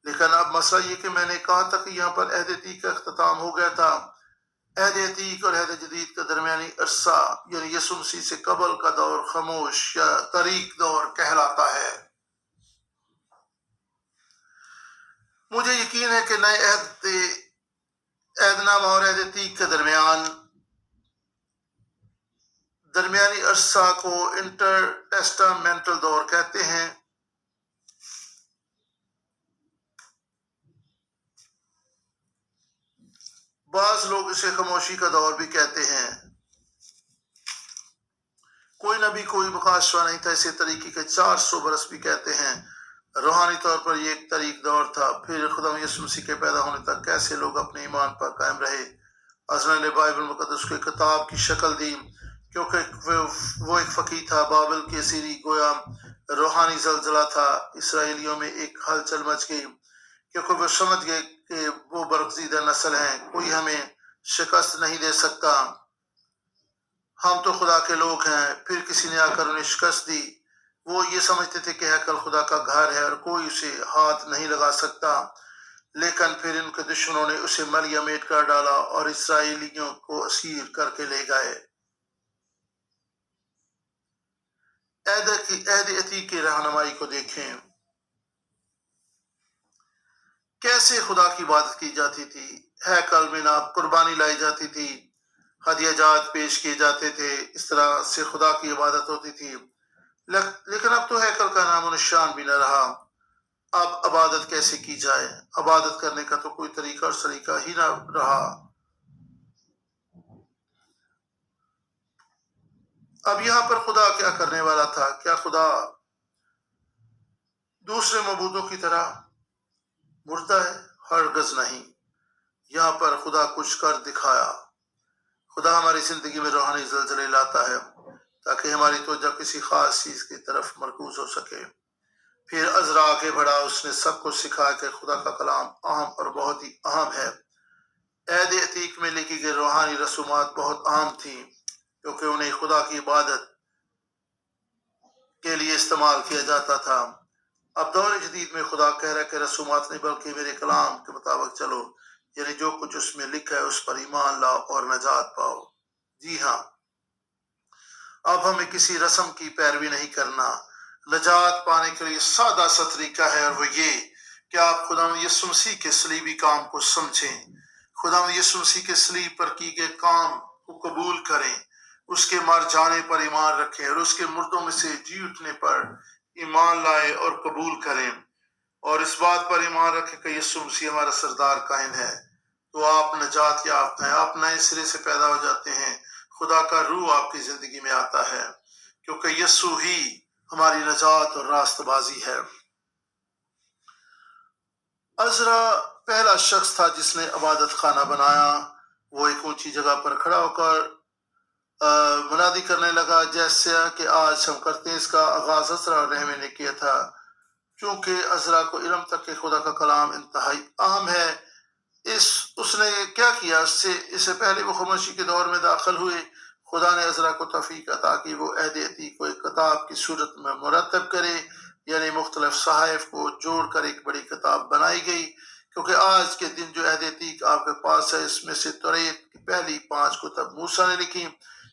لیکن اب مسئلہ یہ کہ میں نے کہا تھا کہ یہاں پر عہد عتیق کا اختتام ہو گیا تھا۔ عہد عتیق اور عہد جدید کا درمیانی عرصہ یعنی یسوع مسیح سے قبل کا دور خاموش یا طریق دور کہلاتا ہے۔ مجھے یقین ہے کہ نئے عہد نامہ اور عہد عتیق کے درمیانی عرصہ کو انٹر ٹیسٹامنٹل دور کہتے ہیں۔ بعض لوگ اسے خاموشی کا دور بھی کہتے ہیں۔ کوئی نبی، کوئی مکاشفہ نہیں تھا، اسے طریقے کے 400 برس بھی کہتے ہیں۔ روحانی طور پر یہ ایک طریق دور تھا۔ پھر خدا یسوع مسیح کے پیدا ہونے تک کیسے لوگ اپنے ایمان پر قائم رہے۔ عزرا نے بائبل مقدس کو ایک کتاب کی شکل دی کیونکہ وہ ایک فقیر تھا۔ بابل کی اسیری گویا روحانی زلزلہ تھا۔ اسرائیلیوں میں ایک ہلچل مچ گئی کیونکہ وہ سمجھ گئے کہ وہ برگزیدہ نسل ہیں، کوئی ہمیں شکست نہیں دے سکتا، ہم تو خدا کے لوگ ہیں۔ پھر کسی نے آ کر انہیں شکست دی۔ وہ یہ سمجھتے تھے کہ ہیکل خدا کا گھر ہے اور کوئی اسے ہاتھ نہیں لگا سکتا، لیکن پھر ان کے دشمنوں نے اسے ملیہ میٹ کر ڈالا اور اسرائیلیوں کو اسیر کر کے لے گئے۔ عہد عتیق کی رہنمائی کو دیکھیں۔ کیسے خدا کی عبادت کی جاتی تھی۔ ہیکل میں نہ قربانی لائی جاتی تھی، ہدیہ جات پیش کیے جاتے تھے، اس طرح سے خدا کی عبادت ہوتی تھی۔ لیکن اب تو ہیکل کا نام و نشان بھی نہ رہا۔ اب عبادت کیسے کی جائے؟ عبادت کرنے کا تو کوئی طریقہ اور سلیقہ ہی نہ رہا۔ اب یہاں پر خدا کیا کرنے والا تھا؟ کیا خدا دوسرے معبودوں کی طرح مردہ ہے؟ ہرگز نہیں۔ یہاں پر خدا کچھ کر دکھایا۔ خدا ہماری زندگی میں روحانی زلزلے لاتا ہے تاکہ ہماری توجہ کسی خاص چیز کی طرف مرکوز ہو سکے۔ پھر عزرا آگے بڑھا، اس نے سب کو سکھایا کہ خدا کا کلام اہم اور بہت ہی اہم ہے۔ عہد عتیق میں لکھی گئی روحانی رسومات بہت اہم تھیں کیونکہ انہیں خدا کی عبادت کے لیے استعمال کیا جاتا تھا۔ اب دور جدید میں خدا کہہ رہا ہے کہ رسومات نہیں بلکہ میرے کلام کے مطابق چلو، یعنی جو کچھ اس میں لکھا ہے اس پر ایمان لاؤ اور نجات پاؤ۔ جی ہاں، اب ہمیں کسی رسم کی پیروی نہیں کرنا۔ نجات پانے کے لیے سادہ سا طریقہ ہے اور وہ یہ کہ آپ خدا یسوع مسیح کے صلیبی کام کو سمجھیں، خدا یسوع مسیح کے صلیب پر کی گئے کام کو قبول کریں، اس کے مر جانے پر ایمان رکھیں اور اس کے مردوں میں سے جی اٹھنے پر ایمان لائے اور قبول کریں، اور اس بات پر ایمان رکھیں کہ یسوع مسیح ہمارا سردار کائن ہے، تو آپ نجات یافتہ ہیں، آپ نئے سرے سے پیدا ہو جاتے ہیں، خدا کا روح آپ کی زندگی میں آتا ہے کیونکہ یسوع ہی ہماری نجات اور راست بازی ہے۔ عزرا پہلا شخص تھا جس نے عبادت خانہ بنایا۔ وہ ایک اونچی جگہ پر کھڑا ہو کر منادی کرنے لگا جیسے کہ آج ہم کرتے ہیں۔ اس کا آغاز عزرا اور نہمی نے کیا تھا۔ چونکہ عزرا کو علم تک کہ خدا کا کلام انتہائی اہم ہے، اس نے کیا کیا؟ اس سے پہلے وہ خاموشی کے دور میں داخل ہوئے۔ خدا نے عزرا کو توفیق عطا کی وہ عہد عتیق کو ایک کتاب کی صورت میں مرتب کرے، یعنی مختلف صحائف کو جوڑ کر ایک بڑی کتاب بنائی گئی۔ کیونکہ آج کے دن جو عہد عتیق آپ کے پاس ہے، اس میں سے توریت کی پہلی 5 کتب موسیٰ نے لکھی۔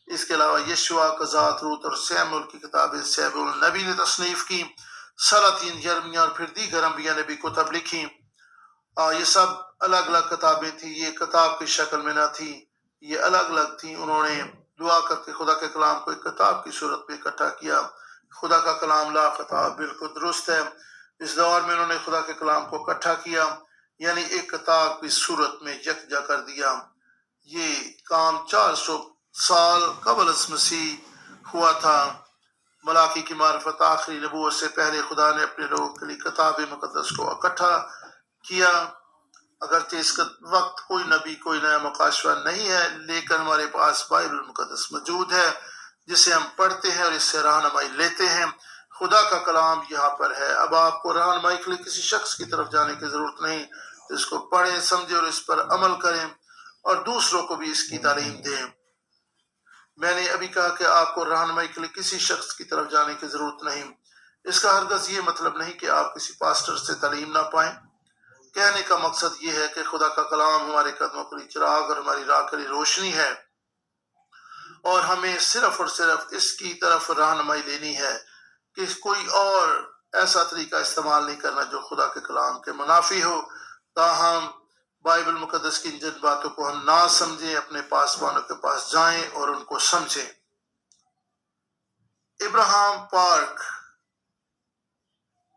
اس کے علاوہ یشوع، قضات، روت اور سیموئیل کی کتابیں سیبول نبی نے تصنیف کی، سلاطین، یرمیہ اور پھر دیگر انبیاء نے بھی کتب لکھی۔ یہ سب الگ الگ کتابیں تھیں، یہ کتاب کی شکل میں نہ تھی، یہ الگ الگ تھیں۔ انہوں نے دعا کر کے خدا کے کلام کو ایک کتاب کی صورت میں اکٹھا کیا۔ خدا کا کلام لا خطا بالکل درست ہے۔ اس دور میں انہوں نے خدا کے کلام کو اکٹھا کیا، یعنی ایک کتاب کی صورت میں یکجا کر دیا۔ یہ کام 400 سال قبل از مسیح ہوا تھا۔ ملاکی کی معرفت آخری نبوت سے پہلے خدا نے اپنے لوگوں کے لیے کتاب مقدس کو اکٹھا کیا۔ اگرچہ اس وقت کوئی نبی، کوئی نیا مکاشفہ نہیں ہے، لیکن ہمارے پاس بائبل مقدس موجود ہے جسے ہم پڑھتے ہیں اور اس سے رہنمائی لیتے ہیں۔ خدا کا کلام یہاں پر ہے۔ اب آپ کو رہنمائی کے لیے کسی شخص کی طرف جانے کی ضرورت نہیں، اس کو پڑھیں، سمجھیں اور اس پر عمل کریں اور دوسروں کو بھی اس کی تعلیم دیں۔ میں نے ابھی کہا کہ آپ کو رہنمائی کے لیے کسی شخص کی طرف جانے کی ضرورت نہیں۔ اس کا ہرگز یہ مطلب نہیں کہ آپ کسی پاسٹر سے تعلیم نہ پائیں۔ کہنے کا مقصد یہ ہے کہ خدا کا کلام ہمارے قدموں کے لیے چراغ اور ہماری راہ کے لیے روشنی ہے، اور ہمیں صرف اور صرف اس کی طرف رہنمائی لینی ہے کہ کوئی اور ایسا طریقہ استعمال نہیں کرنا جو خدا کے کلام کے منافی ہو، تاہم بائبل مقدس کی جن باتوں کو ہم نہ سمجھیں، اپنے پاسبانوں کے پاس جائیں اور ان کو سمجھیں۔ ابراہیم پارک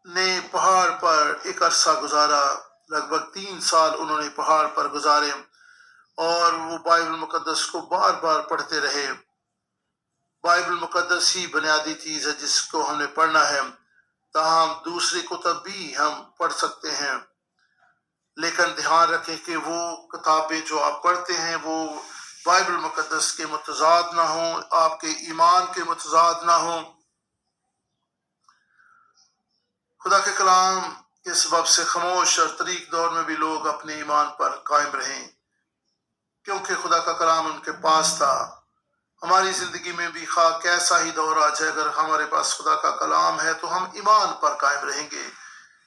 نے پہاڑ پر ایک عرصہ گزارا، لگ بھگ 3 سال انہوں نے پہاڑ پر گزارے اور وہ بائبل مقدس کو بار بار پڑھتے رہے۔ بائبل مقدس ہی بنیادی چیز ہے جس کو ہم نے پڑھنا ہے، تاہم دوسری کتب بھی ہم پڑھ سکتے ہیں، لیکن دھیان رکھیں کہ وہ کتابیں جو آپ پڑھتے ہیں وہ بائبل مقدس کے متضاد نہ ہوں، آپ کے ایمان کے متضاد نہ ہوں۔ خدا کے کلام کے سبب سے خاموش اور طریق دور میں بھی لوگ اپنے ایمان پر قائم رہیں، کیونکہ خدا کا کلام ان کے پاس تھا۔ ہماری زندگی میں بھی خواہ کیسا ہی دور آ جائے، اگر ہمارے پاس خدا کا کلام ہے تو ہم ایمان پر قائم رہیں گے۔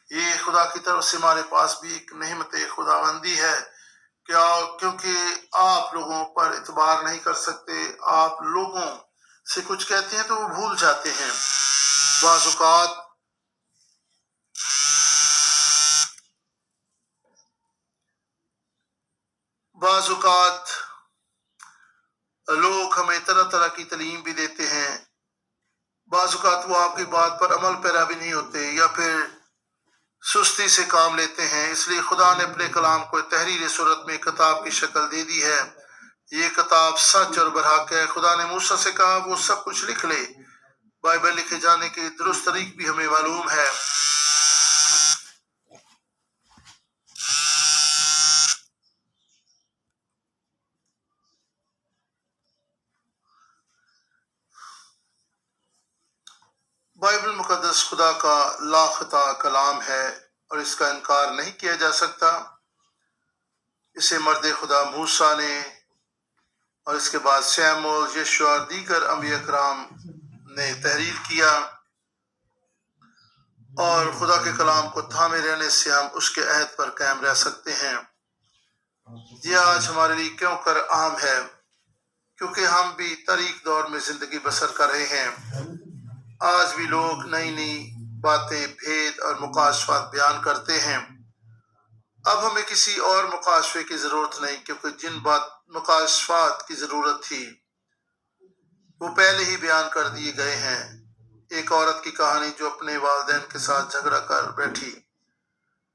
یہ خدا کی طرف سے ہمارے پاس بھی ایک نعمت خداوندی ہے، کیونکہ آپ لوگوں پر اعتبار نہیں کر سکتے۔ آپ لوگوں سے کچھ کہتے ہیں تو وہ بھول جاتے ہیں۔ بعض اوقات لوگ ہمیں طرح طرح کی تعلیم بھی دیتے ہیں، بعض اوقات وہ آپ کی بات پر عمل پیرا بھی نہیں ہوتے یا پھر سستی سے کام لیتے ہیں۔ اس لیے خدا نے اپنے کلام کو تحریری صورت میں کتاب کی شکل دے دی ہے۔ یہ کتاب سچ اور برحق ہے۔ خدا نے موسیٰ سے کہا وہ سب کچھ لکھ لے۔ بائبل لکھے جانے کے درست طریق بھی ہمیں معلوم ہے۔ بائبل مقدس خدا کا لا خطا کلام ہے اور اس کا انکار نہیں کیا جا سکتا۔ اسے مرد خدا موسیٰ نے اور اس کے بعد سیموئیل، یشوع اور دیگر انبیاء کرام نے تحریر کیا، اور خدا کے کلام کو تھامے رہنے سے ہم اس کے عہد پر قائم رہ سکتے ہیں۔ یہ آج ہمارے لیے کیوں کر اہم ہے؟ کیونکہ ہم بھی طریق دور میں زندگی بسر کر رہے ہیں۔ آج بھی لوگ نئی نئی باتیں، بھید اور مکاشفات بیان کرتے ہیں۔ اب ہمیں کسی اور مکاشفے کی ضرورت نہیں، کیونکہ جن مکاشفات کی ضرورت تھی وہ پہلے ہی بیان کر دیے گئے ہیں۔ ایک عورت کی کہانی جو اپنے والدین کے ساتھ جھگڑا کر بیٹھی،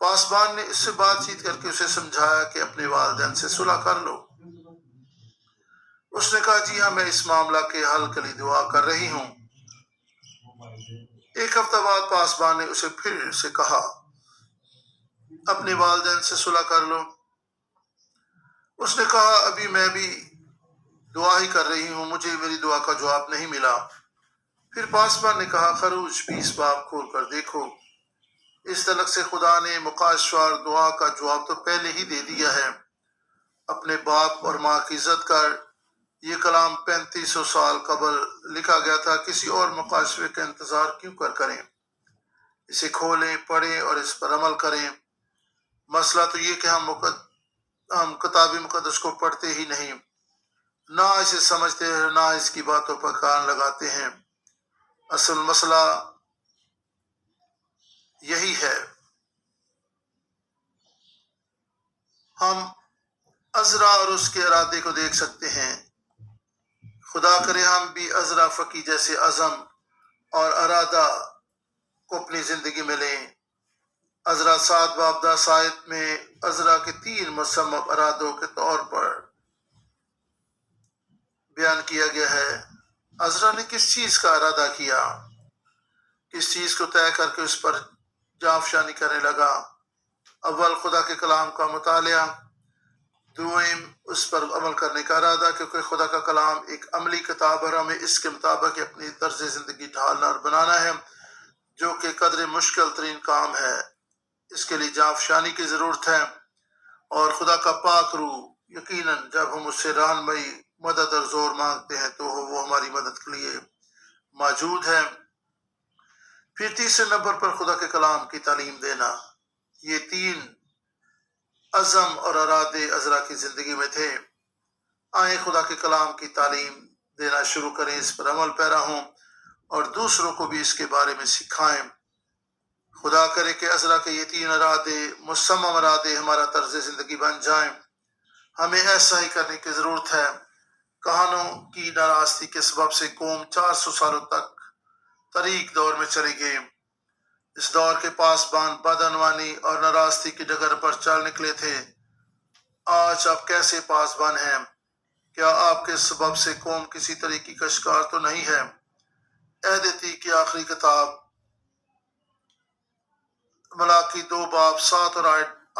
پاسبان نے اس سے بات چیت کر کے اسے سمجھایا کہ اپنے والدین سے صلح کر لو۔ اس نے کہا جی ہاں، میں اس معاملہ کے حل کے لیے دعا کر رہی ہوں۔ ایک ہفتہ بعد پاسبان نے اسے پھر سے کہا اپنے والدین سے صلح کر لو۔ اس نے کہا ابھی میں بھی دعا ہی کر رہی ہوں، مجھے میری دعا کا جواب نہیں ملا۔ پھر پاسبان نے کہا خروج 20 باب کھول کر دیکھو۔ اس طرح سے خدا نے مکاشفہ اور دعا کا جواب تو پہلے ہی دے دیا ہے۔ اپنے باپ اور ماں کی عزت کر، یہ کلام 3500 سال قبل لکھا گیا تھا، کسی اور مکاشفے کا انتظار کیوں کریں؟ اسے کھولیں، پڑھیں اور اس پر عمل کریں۔ مسئلہ تو یہ کہ ہم کتاب مقدس کو پڑھتے ہی نہیں، نہ اسے سمجھتے ہیں، نہ اس کی باتوں پر کان لگاتے ہیں۔ اصل مسئلہ یہی ہے۔ ہم عذرا اور اس کے ارادے کو دیکھ سکتے ہیں۔ خدا کرے ہم بھی عذرا فقی جیسے عزم اور ارادہ کو اپنی زندگی میں لیں۔ عذرا 7 باب 10 آیت میں عذرا کے 3 مصمم ارادوں کے طور پر بیان کیا گیا ہے۔ عذرا نے کس چیز کا ارادہ کیا؟ کس چیز کو طے کر کے اس پر جانفشانی کرنے لگا؟ اول خدا کے کلام کا مطالعہ، دوئم اس پر عمل کرنے کا ارادہ، کیونکہ خدا کا کلام ایک عملی کتاب ہے، ہمیں اس کے مطابق اپنی طرز زندگی ڈھالنا اور بنانا ہے، جو کہ قدر مشکل ترین کام ہے۔ اس کے لیے جانفشانی کی ضرورت ہے، اور خدا کا پاک روح یقیناً جب ہم اس سے رہنمائی، مدد اور زور مانگتے ہیں تو وہ ہماری مدد کے لیے موجود ہے۔ پھر تیسرے نمبر پر خدا کے کلام کی تعلیم دینا۔ یہ 3 عزم اور ارادے عذرا کی زندگی میں تھے۔ آئیں خدا کے کلام کی تعلیم دینا شروع کریں، اس پر عمل پیرا ہوں اور دوسروں کو بھی اس کے بارے میں سکھائیں۔ خدا کرے کہ عذرا کے یہ 3 ارادے، مصمم ارادے، ہمارا طرز زندگی بن جائیں۔ ہمیں ایسا ہی کرنے کی ضرورت ہے۔ کہانوں کی ناراستی کے سبب سے قوم 400 سالوں تک طریق دور میں چلی گئی۔ اس دور کے پاسبان بدعنوانی اور ناراستی کی ڈگر پر چل نکلے تھے۔ آج آپ کیسے پاسبان ہیں؟ کیا آپ کے سبب سے قوم کسی طریقے کا شکار تو نہیں ہے؟ عہد عتیق کی آخری کتاب ملاکی 2 باب 7 اور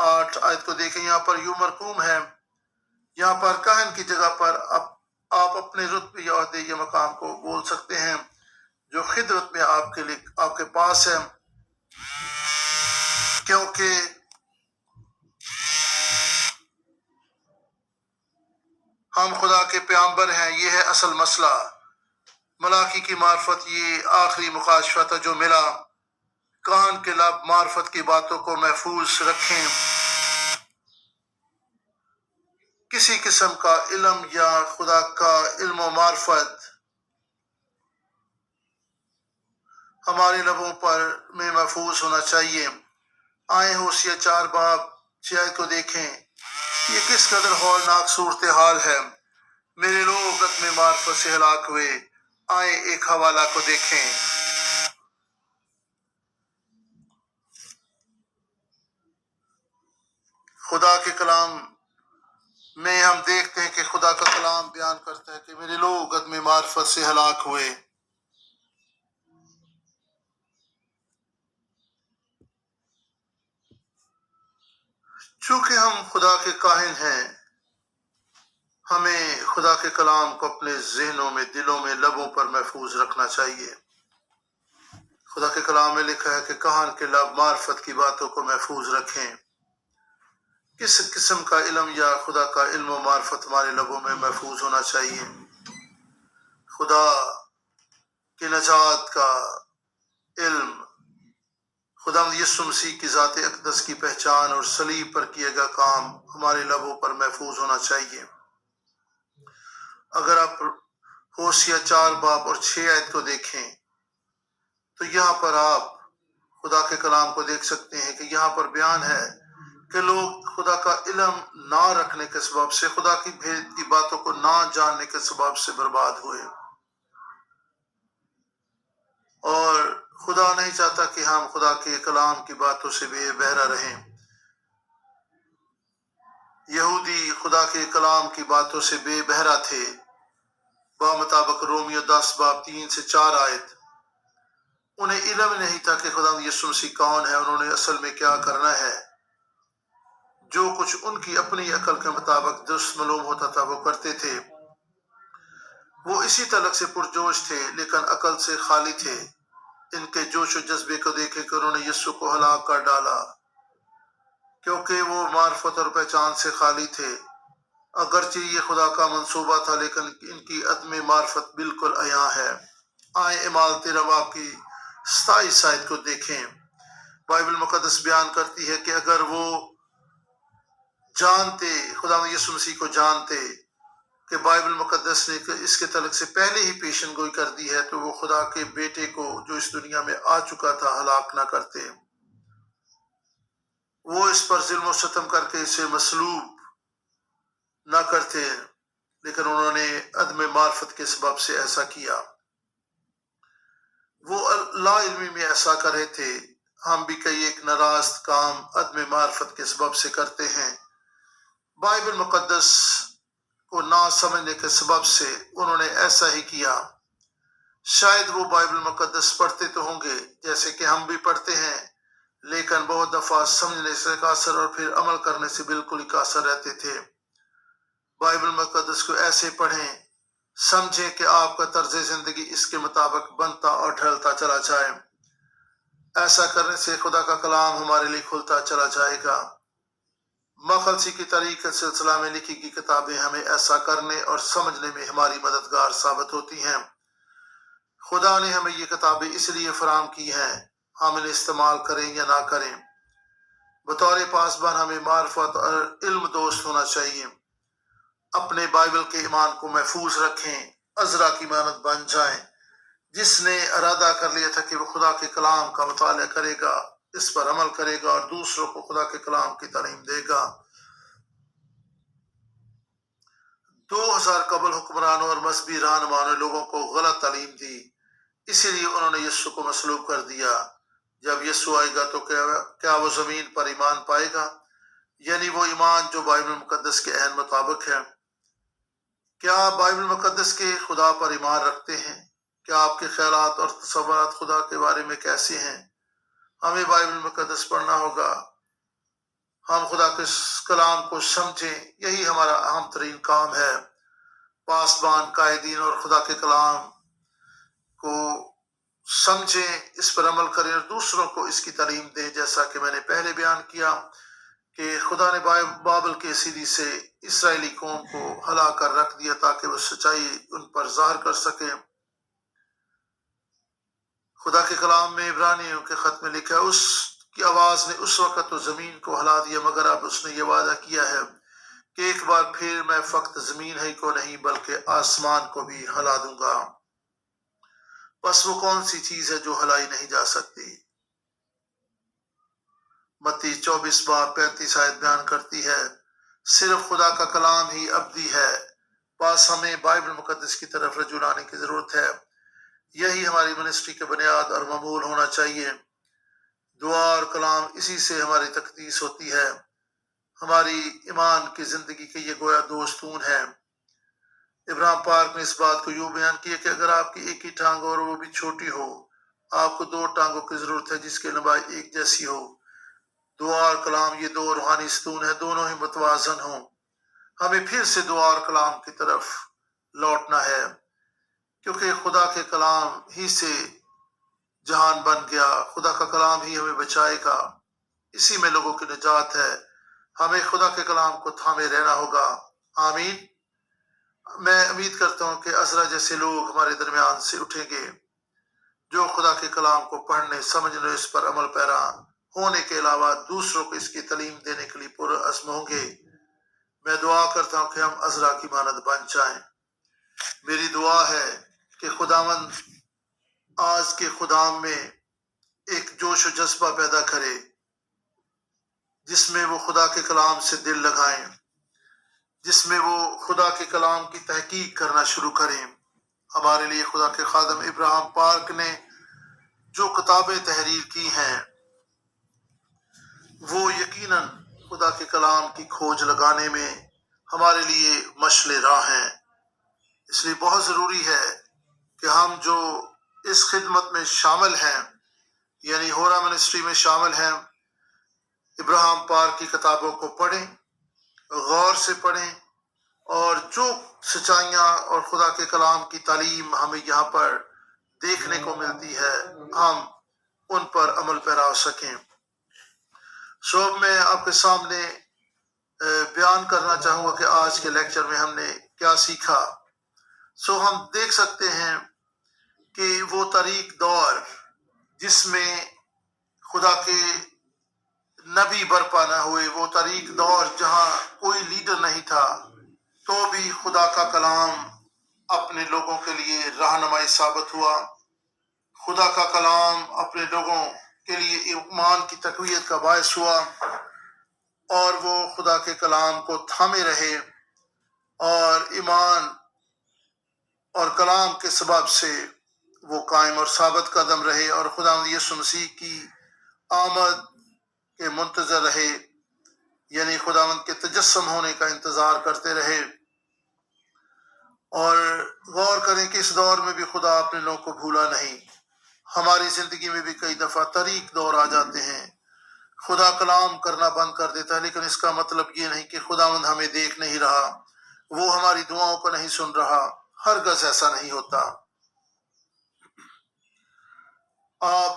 8 آیت کو دیکھیں۔ یہاں پر یوں مرقوم ہے، یہاں پر کاہن کی جگہ پر آپ اپنے رتبے یا عہدے یا مقام کو بول سکتے ہیں جو خدمت میں آپ کے پاس ہے، کیونکہ ہم خدا کے پیغمبر ہیں۔ یہ ہے اصل مسئلہ۔ ملاکی کی معرفت یہ آخری مکاشفہ تھا جو ملا۔ کہان کے لب معرفت کی باتوں کو محفوظ رکھیں۔ کسی قسم کا علم یا خدا کا علم و معرفت ہمارے لبوں میں محفوظ ہونا چاہیے۔ آئیں ہوشیہ 4 باب 6 آیت کو دیکھیں۔ یہ کس قدر ہولناک صورتحال ہے۔ میرے لوگ عدم معرفت سے ہلاک ہوئے۔ آئیں ایک حوالہ کو دیکھیں۔ خدا کے کلام میں ہم دیکھتے ہیں کہ خدا کا کلام بیان کرتا ہے کہ میرے لوگ عدم معرفت سے ہلاک ہوئے۔ چونکہ ہم خدا کے کاہن ہیں، ہمیں خدا کے کلام کو اپنے ذہنوں میں، دلوں میں، لبوں پر محفوظ رکھنا چاہیے۔ خدا کے کلام میں لکھا ہے کہ کاہن کے لب معرفت کی باتوں کو محفوظ رکھیں۔ کس قسم کا علم یا خدا کا علم و معرفت ہمارے لبوں میں محفوظ ہونا چاہیے؟ خدا کے نجات کا علم، خدا یسوع مسیح کی ذات اقدس کی پہچان اور صلیب پر کیے گا کام ہمارے لبوں پر محفوظ ہونا چاہیے۔ اگر آپ ہوشیہ 4 باب اور 6 آیت کو دیکھیں تو یہاں پر آپ خدا کے کلام کو دیکھ سکتے ہیں کہ یہاں پر بیان ہے کہ لوگ خدا کا علم نہ رکھنے کے سبب سے، خدا کی بھید کی باتوں کو نہ جاننے کے سبب سے برباد ہوئے، اور خدا نہیں چاہتا کہ ہم خدا کے کلام کی باتوں سے بے بہرا رہیں۔ یہودی خدا کے کلام کی باتوں سے بے بہرا تھے، بمطابق رومیو 10 باب 3 سے 4 آیت۔ انہیں علم نہیں تھا کہ خدا یسوع مسیح کون ہے، انہوں نے اصل میں کیا کرنا ہے۔ جو کچھ ان کی اپنی عقل کے مطابق درست معلوم ہوتا تھا وہ کرتے تھے۔ وہ اسی تعلق سے پرجوش تھے لیکن عقل سے خالی تھے۔ ان کے جوش و جذبے کو دیکھے کہ انہوں نے یسوع کو ہلاک کر ڈالا، کیونکہ وہ معرفت اور پہچان سے خالی تھے۔ اگرچہ یہ خدا کا منصوبہ تھا لیکن ان کی عدم معرفت بالکل عیاں ہے۔ آئیں اعمال 13 باب کی 27 آیت کو دیکھیں۔ بائبل مقدس بیان کرتی ہے کہ اگر وہ جانتے، خدا یسوع مسیح کو جانتے کہ بائبل مقدس نے اس کے تعلق سے پہلے ہی پیشن گوئی کر دی ہے تو وہ خدا کے بیٹے کو جو اس دنیا میں آ چکا تھا ہلاک نہ کرتے۔ وہ اس پر ظلم و ستم کر کے اسے مصلوب نہ کرتے، لیکن انہوں نے عدم معرفت کے سبب سے ایسا کیا۔ وہ لا علمی میں ایسا کر رہے تھے۔ ہم بھی کئی ایک ناراست کام عدم معرفت کے سبب سے کرتے ہیں۔ بائبل مقدس کو نہ سمجھنے کے سبب سے انہوں نے ایسا ہی کیا۔ شاید وہ بائبل مقدس پڑھتے تو ہوں گے جیسے کہ ہم بھی پڑھتے ہیں، لیکن بہت دفعہ سمجھنے سے قاصر اور پھر عمل کرنے سے بالکل ہی قاصر رہتے تھے۔ بائبل مقدس کو ایسے پڑھیں، سمجھیں کہ آپ کا طرز زندگی اس کے مطابق بنتا اور ڈھلتا چلا جائے۔ ایسا کرنے سے خدا کا کلام ہمارے لیے کھلتا چلا جائے گا۔ مخلصی کی تاریخ کے سلسلہ میں لکھی گئی کتابیں ہمیں ایسا کرنے اور سمجھنے میں ہماری مددگار ثابت ہوتی ہیں۔ خدا نے ہمیں یہ کتابیں اس لیے فراہم کی ہیں، ہم انہیں استعمال کریں یا نہ کریں۔ بطور پاسبان ہمیں معرفت اور علم دوست ہونا چاہیے۔ اپنے بائبل کے ایمان کو محفوظ رکھیں، عذرا کی مانند بن جائیں، جس نے ارادہ کر لیا تھا کہ وہ خدا کے کلام کا مطالعہ کرے گا، اس پر عمل کرے گا اور دوسروں کو خدا کے کلام کی تعلیم دے گا۔ 2000 قبل حکمرانوں اور مذہبی رہنماؤں نے لوگوں کو غلط تعلیم دی، اسی لیے انہوں نے یسوع کو مصلوب کر دیا۔ جب یسوع آئے گا تو کیا وہ زمین پر ایمان پائے گا؟ یعنی وہ ایمان جو بائبل مقدس کے عین مطابق ہے۔ کیا آپ بائبل مقدس کے خدا پر ایمان رکھتے ہیں؟ کیا آپ کے خیالات اور تصورات خدا کے بارے میں کیسے ہیں؟ ہمیں بائبل مقدس پڑھنا ہوگا، ہم خدا کے کلام کو سمجھیں، یہی ہمارا اہم ترین کام ہے۔ پاسبان، قائدین اور خدا کے کلام کو سمجھیں، اس پر عمل کریں اور دوسروں کو اس کی تعلیم دیں۔ جیسا کہ میں نے پہلے بیان کیا کہ خدا نے بابل کے سیدھی سے اسرائیلی قوم کو ہلا کر رکھ دیا تاکہ وہ سچائی ان پر ظاہر کر سکیں۔ خدا کے کلام میں عبرانیوں کے خط میں لکھا ہے، اس کی آواز نے اس وقت تو زمین کو ہلا دیا، مگر اب اس نے یہ وعدہ کیا ہے کہ ایک بار پھر میں فقط زمین ہی کو نہیں بلکہ آسمان کو بھی ہلا دوں گا۔ بس وہ کون سی چیز ہے جو ہلائی نہیں جا سکتی؟ متی 24:35 آیت بیان کرتی ہے، صرف خدا کا کلام ہی ابدی ہے۔ بس ہمیں بائبل مقدس کی طرف رجوع لانے کی ضرورت ہے۔ یہی ہماری منسٹری کے بنیاد اور معمول ہونا چاہیے۔ دعا اور کلام، اسی سے ہماری تقدیس ہوتی ہے۔ ہماری ایمان کی زندگی کے یہ گویا دو ستون ہیں۔ ابراہیم پاک نے اس بات کو یوں بیان کیا کہ اگر آپ کی ایک ہی ٹانگ اور وہ بھی چھوٹی ہو، آپ کو 2 ٹانگوں کی ضرورت ہے جس کی لمبائی ایک جیسی ہو۔ دعا اور کلام یہ 2 روحانی ستون ہیں، دونوں ہی متوازن ہوں۔ ہمیں پھر سے دعا اور کلام کی طرف لوٹنا ہے، کیونکہ خدا کے کلام ہی سے جہان بن گیا، خدا کا کلام ہی ہمیں بچائے گا، اسی میں لوگوں کی نجات ہے۔ ہمیں خدا کے کلام کو تھامے رہنا ہوگا۔ آمین۔ میں امید کرتا ہوں کہ عذرا جیسے لوگ ہمارے درمیان سے اٹھیں گے، جو خدا کے کلام کو پڑھنے، سمجھنے، اس پر عمل پیرا ہونے کے علاوہ دوسروں کو اس کی تعلیم دینے کے لیے پرعزم ہوں گے۔ میں دعا کرتا ہوں کہ ہم عذرا کی مانند بن جائیں۔ میری دعا ہے کہ خداوند آج کے خدام میں ایک جوش و جذبہ پیدا کرے، جس میں وہ خدا کے کلام سے دل لگائیں، جس میں وہ خدا کے کلام کی تحقیق کرنا شروع کریں۔ ہمارے لیے خدا کے خادم ابراہیم پاک نے جو کتابیں تحریر کی ہیں، وہ یقیناً خدا کے کلام کی کھوج لگانے میں ہمارے لیے مشعل راہ ہیں۔ اس لیے بہت ضروری ہے کہ ہم جو اس خدمت میں شامل ہیں، یعنی ہورا منسٹری میں شامل ہیں، ابراہیم پاک کی کتابوں کو پڑھیں، غور سے پڑھیں، اور جو سچائیاں اور خدا کے کلام کی تعلیم ہمیں یہاں پر دیکھنے کو ملتی ہے، ہم ان پر عمل پیرا ہو سکیں۔ میں آپ کے سامنے بیان کرنا چاہوں گا کہ آج کے لیکچر میں ہم نے کیا سیکھا۔ ہم دیکھ سکتے ہیں کہ وہ تاریک دور جس میں خدا کے نبی برپا نہ ہوئے، وہ تاریک دور جہاں کوئی لیڈر نہیں تھا، تو بھی خدا کا کلام اپنے لوگوں کے لیے رہنمائی ثابت ہوا۔ خدا کا کلام اپنے لوگوں کے لیے ایمان کی تقویت کا باعث ہوا، اور وہ خدا کے کلام کو تھامے رہے اور ایمان اور کلام کے سبب سے وہ قائم اور ثابت قدم رہے اور خدا یسوع مسیح کی آمد کے منتظر رہے، یعنی خداوند کے تجسم ہونے کا انتظار کرتے رہے۔ اور غور کریں کہ اس دور میں بھی خدا اپنے لوگوں کو بھولا نہیں۔ ہماری زندگی میں بھی کئی دفعہ تاریک دور آ جاتے ہیں، خدا کلام کرنا بند کر دیتا ہے، لیکن اس کا مطلب یہ نہیں کہ خداوند ہمیں دیکھ نہیں رہا۔ وہ ہماری دعاؤں کو نہیں سن رہا، ہرگز ایسا نہیں ہوتا۔ آپ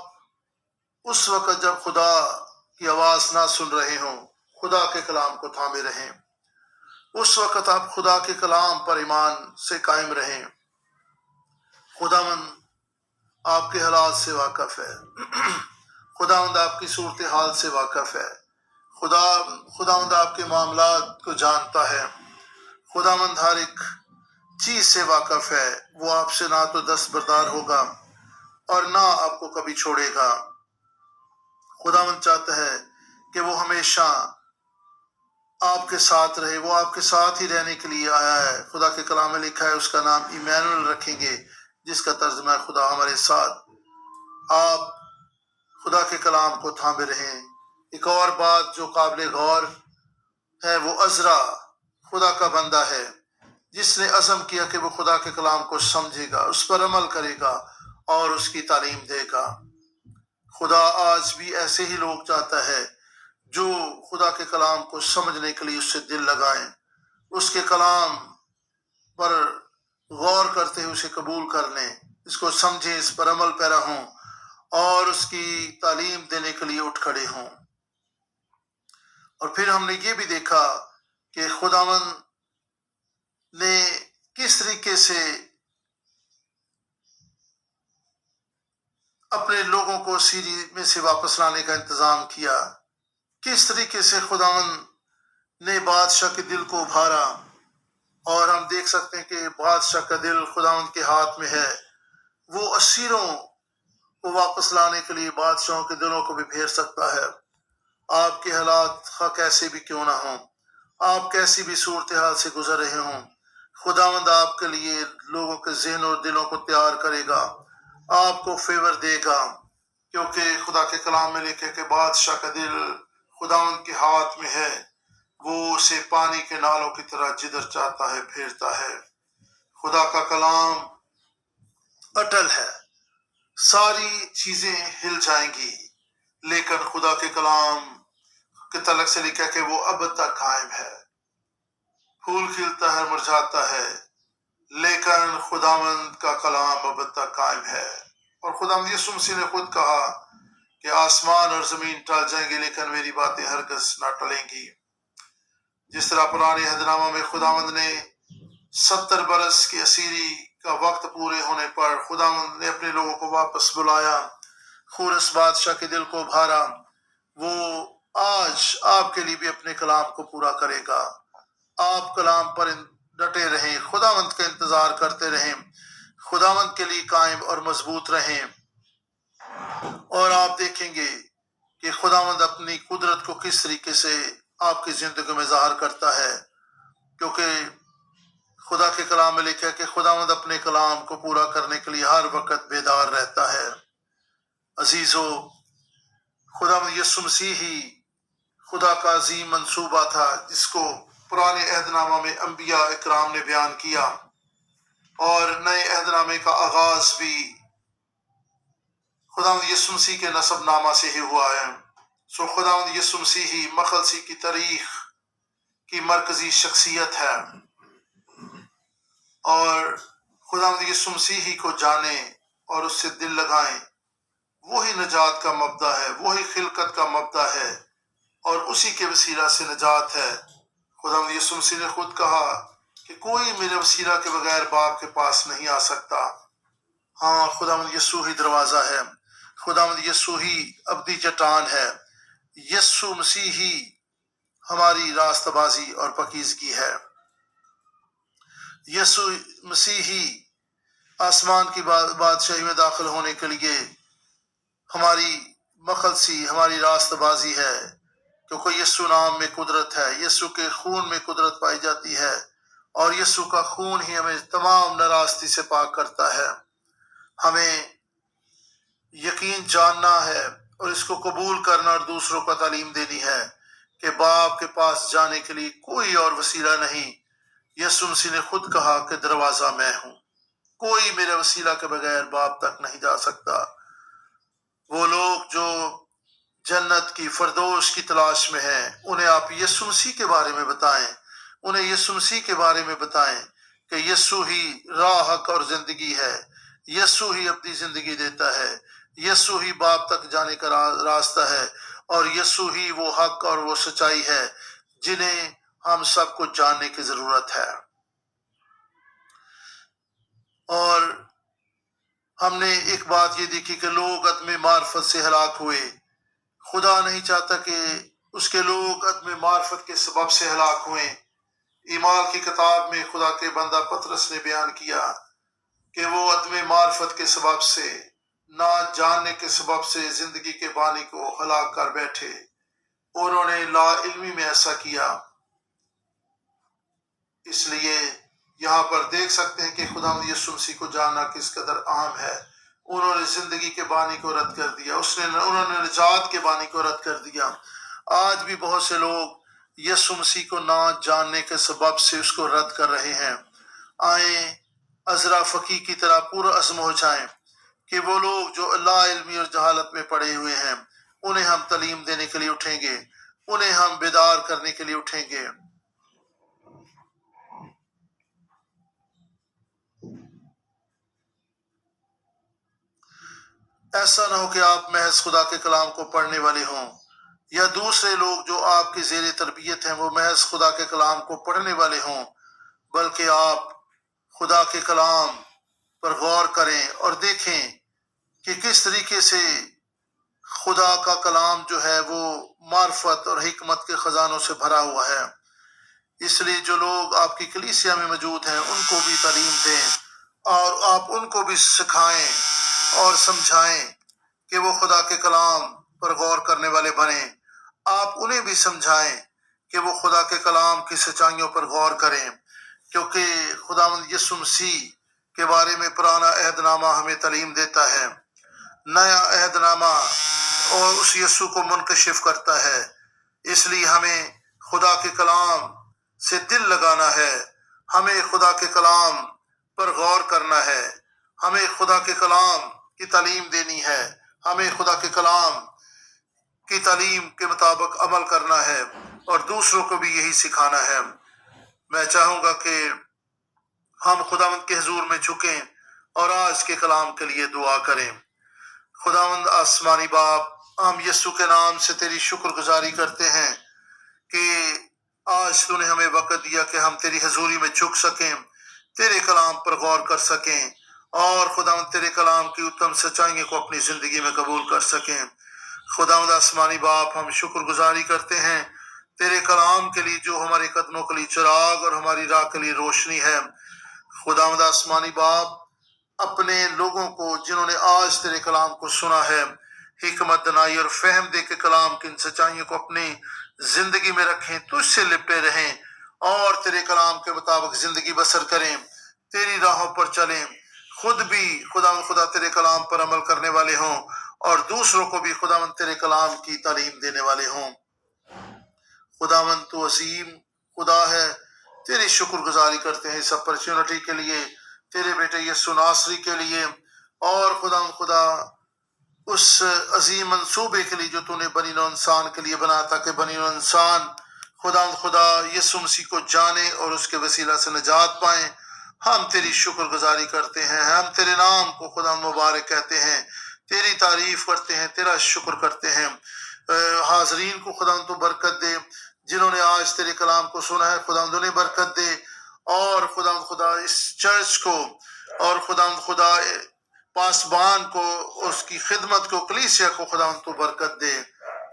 اس وقت جب خدا کی آواز نہ سن رہے ہوں، خدا کے کلام کو تھامے رہیں۔ اس وقت آپ خدا کے کلام پر ایمان سے قائم رہیں۔ خداوند آپ کے حالات سے واقف ہے، خداوند آپ کی صورتحال سے واقف ہے، خداوند آپ کے معاملات کو جانتا ہے، خداوند ہر ایک چیز سے واقف ہے۔ وہ آپ سے نہ تو دستبردار ہوگا اور نہ آپ کو کبھی چھوڑے گا۔ خداوند چاہتا ہے کہ وہ ہمیشہ آپ کے ساتھ رہے، وہ آپ کے ساتھ ہی رہنے کے لیے آیا ہے۔ خدا کے کلام میں لکھا ہے اس کا نام ایمانویل رکھیں گے، جس کا ترجمہ ہے خدا ہمارے ساتھ۔ آپ خدا کے کلام کو تھامے رہیں۔ ایک اور بات جو قابل غور ہے، وہ عزرا خدا کا بندہ ہے جس نے عزم کیا کہ وہ خدا کے کلام کو سمجھے گا، اس پر عمل کرے گا اور اس کی تعلیم دے گا۔ خدا آج بھی ایسے ہی لوگ چاہتا ہے جو خدا کے کلام کو سمجھنے کے لیے اس سے دل لگائیں، اس کے کلام پر غور کرتے ہوئے اسے قبول کر لیں، اس کو سمجھیں، اس پر عمل پیرا ہوں اور اس کی تعلیم دینے کے لیے اٹھ کھڑے ہوں۔ اور پھر ہم نے یہ بھی دیکھا کہ خداوند نے کس طریقے سے اپنے لوگوں کو سیری میں سے واپس لانے کا انتظام کیا، کس طریقے سے خداوند نے بادشاہ کے دل کو ابھارا۔ اور ہم دیکھ سکتے ہیں کہ بادشاہ کا دل خداوند کے ہاتھ میں ہے، وہ اسیروں کو واپس لانے کے لیے بادشاہوں کے دلوں کو بھی پھیر سکتا ہے۔ آپ کے حالات خواہ کیسے بھی کیوں نہ ہوں، آپ کیسی بھی صورتحال سے گزر رہے ہوں، خداوند آپ کے لیے لوگوں کے ذہن اور دلوں کو تیار کرے گا، آپ کو فیور دے گا، کیونکہ خدا کے کلام میں لکھے کہ بادشاہ کا دل خداوند کے ہاتھ میں ہے، وہ اسے پانی کے نالوں کی طرح جدھر چاہتا ہے پھیرتا ہے۔ خدا کا کلام اٹل ہے، ساری چیزیں ہل جائیں گی، لیکن خدا کے کلام کے تعلق سے لکھا کہ وہ اب تک قائم ہے۔ پھول کھلتا ہے، مرجھاتا ہے، لیکن خداوند کا کلام اب تک قائم ہے۔ اور خداوند یسوع مسیح نے خود کہا کہ آسمان اور زمین ٹل جائیں گے لیکن میری باتیں ہرگز نہ ٹلیں گی۔ جس طرح پرانے عہد نامہ میں خداوند نے 70 برس کی اسیری کا وقت پورے ہونے پر خداوند نے اپنے لوگوں کو واپس بلایا، خورس بادشاہ کے دل کو ابھارا، وہ آج آپ کے لیے بھی اپنے کلام کو پورا کرے گا۔ آپ کلام پر ڈٹے رہیں، خداوند کا انتظار کرتے رہیں، خداوند کے لیے قائم اور مضبوط رہیں، اور آپ دیکھیں گے کہ خداوند اپنی قدرت کو کس طریقے سے آپ کی زندگی میں ظاہر کرتا ہے، کیونکہ خدا کے کلام میں لکھا ہے کہ خداوند اپنے کلام کو پورا کرنے کے لیے ہر وقت بیدار رہتا ہے۔ عزیزو، خداوند یسوع مسیح ہی خدا کا عظیم منصوبہ تھا جس کو پرانے عہد نامہ میں انبیاء اکرام نے بیان کیا، اور نئے عہد نامے کا آغاز بھی خداوند یسوع مسیح کے نسب نامہ سے ہی ہوا ہے۔ سو خداوند یسوع مسیح ہی مخلصی کی تاریخ کی مرکزی شخصیت ہے، اور خداوند یسوع مسیح ہی کو جانیں اور اس سے دل لگائیں، وہی نجات کا مبدا ہے، وہی خلقت کا مبدا ہے، اور اسی کے وسیلہ سے نجات ہے۔ خداوند یسوع مسیح نے خود کہا کہ کوئی میرے وسیلہ کے بغیر باپ کے پاس نہیں آ سکتا۔ ہاں، خداوند یسوع ہی دروازہ ہے، خداوند یسوع ہی ابدی چٹان ہے، یسوع مسیح ہی ہماری راستہ بازی اور پاکیزگی ہے۔ یسوع مسیح ہی آسمان کی بادشاہی میں داخل ہونے کے لیے ہماری مخلصی، ہماری راستہ بازی ہے، کیونکہ یسوع نام میں قدرت ہے، یسوع کے خون میں قدرت پائی جاتی ہے، اور یسوع کا خون ہی ہمیں تمام ناراستی سے پاک کرتا ہے۔ ہمیں یقین جاننا ہے اور اس کو قبول کرنا اور دوسروں کو تعلیم دینی ہے کہ باپ کے پاس جانے کے لیے کوئی اور وسیلہ نہیں۔ یسوع مسیح نے خود کہا کہ دروازہ میں ہوں، کوئی میرے وسیلہ کے بغیر باپ تک نہیں جا سکتا۔ وہ لوگ جو جنت کی فردوس کی تلاش میں ہیں، انہیں آپ یسوع مسیح کے بارے میں بتائیں، انہیں یسوع مسیح کے بارے میں بتائیں کہ یسوع ہی راہ، حق اور زندگی ہے، یسوع ہی اپنی زندگی دیتا ہے، یسوع ہی باپ تک جانے کا راستہ ہے، اور یسوع ہی وہ حق اور وہ سچائی ہے جنہیں ہم سب کو جاننے کی ضرورت ہے۔ اور ہم نے ایک بات یہ دیکھی کہ لوگ عدم معرفت سے ہلاک ہوئے۔ خدا نہیں چاہتا کہ اس کے لوگ عدم معرفت کے سبب سے ہلاک ہوئیں۔ ایمال کی کتاب میں خدا کے بندہ پطرس نے بیان کیا کہ وہ عدم معرفت کے سبب سے، نہ جاننے کے سبب سے زندگی کے بانی کو ہلاک کر بیٹھے، اور انہوں نے لا علمی میں ایسا کیا۔ اس لیے یہاں پر دیکھ سکتے ہیں کہ خدا یسوع مسیح کو جاننا کس قدر اہم ہے۔ انہوں نے زندگی کے بانی کو رد کر دیا، انہوں نے نجات کے بانی کو رد کر دیا۔ آج بھی بہت سے لوگ یسوع مسیح کو نہ جاننے کے سبب سے اس کو رد کر رہے ہیں۔ آئیں عذرا فقی کی طرح پورا عزم ہو جائیں کہ وہ لوگ جو لا علمی اور جہالت میں پڑے ہوئے ہیں انہیں ہم تعلیم دینے کے لیے اٹھیں گے، انہیں ہم بیدار کرنے کے لیے اٹھیں گے۔ ایسا نہ ہو کہ آپ محض خدا کے کلام کو پڑھنے والے ہوں، یا دوسرے لوگ جو آپ کی زیر تربیت ہیں وہ محض خدا کے کلام کو پڑھنے والے ہوں، بلکہ آپ خدا کے کلام پر غور کریں اور دیکھیں کہ کس طریقے سے خدا کا کلام جو ہے وہ معرفت اور حکمت کے خزانوں سے بھرا ہوا ہے۔ اس لیے جو لوگ آپ کی کلیسیا میں موجود ہیں ان کو بھی تعلیم دیں، اور آپ ان کو بھی سکھائیں اور سمجھائیں کہ وہ خدا کے کلام پر غور کرنے والے بنیں۔ آپ انہیں بھی سمجھائیں کہ وہ خدا کے کلام کی سچائیوں پر غور کریں، کیونکہ خداوند یسوع مسیح کے بارے میں پرانا عہد نامہ ہمیں تعلیم دیتا ہے، نیا عہد نامہ اور اس یسوع کو منکشف کرتا ہے۔ اس لیے ہمیں خدا کے کلام سے دل لگانا ہے، ہمیں خدا کے کلام پر غور کرنا ہے، ہمیں خدا کے کلام کی تعلیم دینی ہے، ہمیں خدا کے کلام کی تعلیم کے مطابق عمل کرنا ہے، اور دوسروں کو بھی یہی سکھانا ہے۔ میں چاہوں گا کہ ہم خداوند کے حضور میں جھکیں اور آج کے کلام کے لیے دعا کریں۔ خداوند آسمانی باپ، ہم یسوع کے نام سے تیری شکر گزاری کرتے ہیں کہ آج تو نے ہمیں وقت دیا کہ ہم تیری حضوری میں جھک سکیں، تیرے کلام پر غور کر سکیں، اور خداوند تیرے کلام کی اتم سچائیوں کو اپنی زندگی میں قبول کر سکیں۔ خداوند آسمانی باپ، ہم شکر گزاری کرتے ہیں تیرے کلام کے لیے جو ہمارے قدموں کے لیے چراغ اور ہماری راہ کے لیے روشنی ہے۔ خداوند آسمانی باپ، اپنے لوگوں کو جنہوں نے آج تیرے کلام کو سنا ہے، حکمت، دانائی اور فہم دے کے کلام کی ان سچائیوں کو اپنی زندگی میں رکھیں، تجھ سے لپٹے رہیں اور تیرے کلام کے مطابق زندگی بسر کریں، تیری راہوں پر چلیں، خود بھی خدا تیرے کلام پر عمل کرنے والے ہوں، اور دوسروں کو بھی خداوند تیرے کلام کی تعلیم دینے والے ہوں۔ خداوند تو عظیم خدا ہے، تیری شکر گزاری کرتے ہیں اس اپرچونٹی کے لیے، تیرے بیٹے یسوع ناصری کے لیے، اور خدا اس عظیم منصوبے کے لیے جو تو نے بنی نوع انسان کے لیے بنا تھا کہ بنی نوع انسان خدا یسوع مسیح کو جانے اور اس کے وسیلہ سے نجات پائیں۔ ہم تیری شکر گزاری کرتے ہیں، ہم تیرے نام کو خدا مبارک کہتے ہیں، تیری تعریف کرتے ہیں، تیرا شکر کرتے ہیں۔ حاضرین کو خدا تو برکت دے، جنہوں نے آج تیرے کلام کو سنا ہے خدا انہیں برکت دے، اور خدا اس چرچ کو اور خدا پاسبان کو، اس کی خدمت کو، کلیسیا کو خدا تو برکت دے۔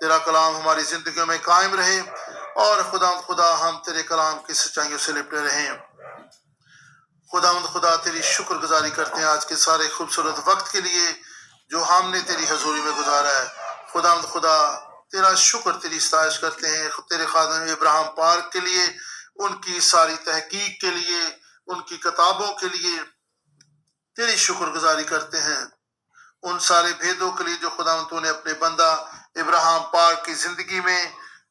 تیرا کلام ہماری زندگیوں میں قائم رہے، اور خدا ہم تیرے کلام کی سچائیوں سے لپٹے رہیں۔ خدا تیری شکر گزاری کرتے ہیں آج کے سارے خوبصورت وقت کے لیے جو ہم نے تیری حضوری میں گزارا ہے۔ خدا تیرا شکر، تیری ستائش کرتے ہیں تیرے خادم ابراہیم پارک کے لیے، ان کی ساری تحقیق کے لیے، ان کی کتابوں کے لیے تیری شکر گزاری کرتے ہیں، ان سارے بھیدوں کے لیے جو تو نے اپنے بندہ ابراہیم پارک کی زندگی میں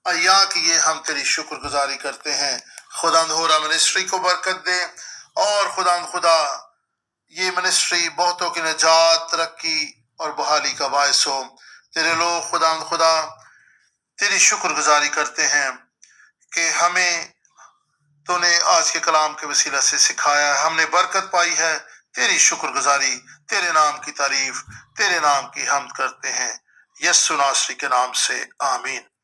عطا کیے، ہم تیری شکر گزاری کرتے ہیں۔ ہورا منسٹری کو برکت دے، اور خدا یہ منسٹری بہتوں کی نجات، ترقی اور بحالی کا باعث ہو۔ تیرے لوگ خدا تیری شکر گزاری کرتے ہیں کہ ہمیں تو نے آج کے کلام کے وسیلہ سے سکھایا ہے، ہم نے برکت پائی ہے۔ تیری شکر گزاری، تیرے نام کی تعریف، تیرے نام کی حمد کرتے ہیں، یسوع ناصری کے نام سے، آمین۔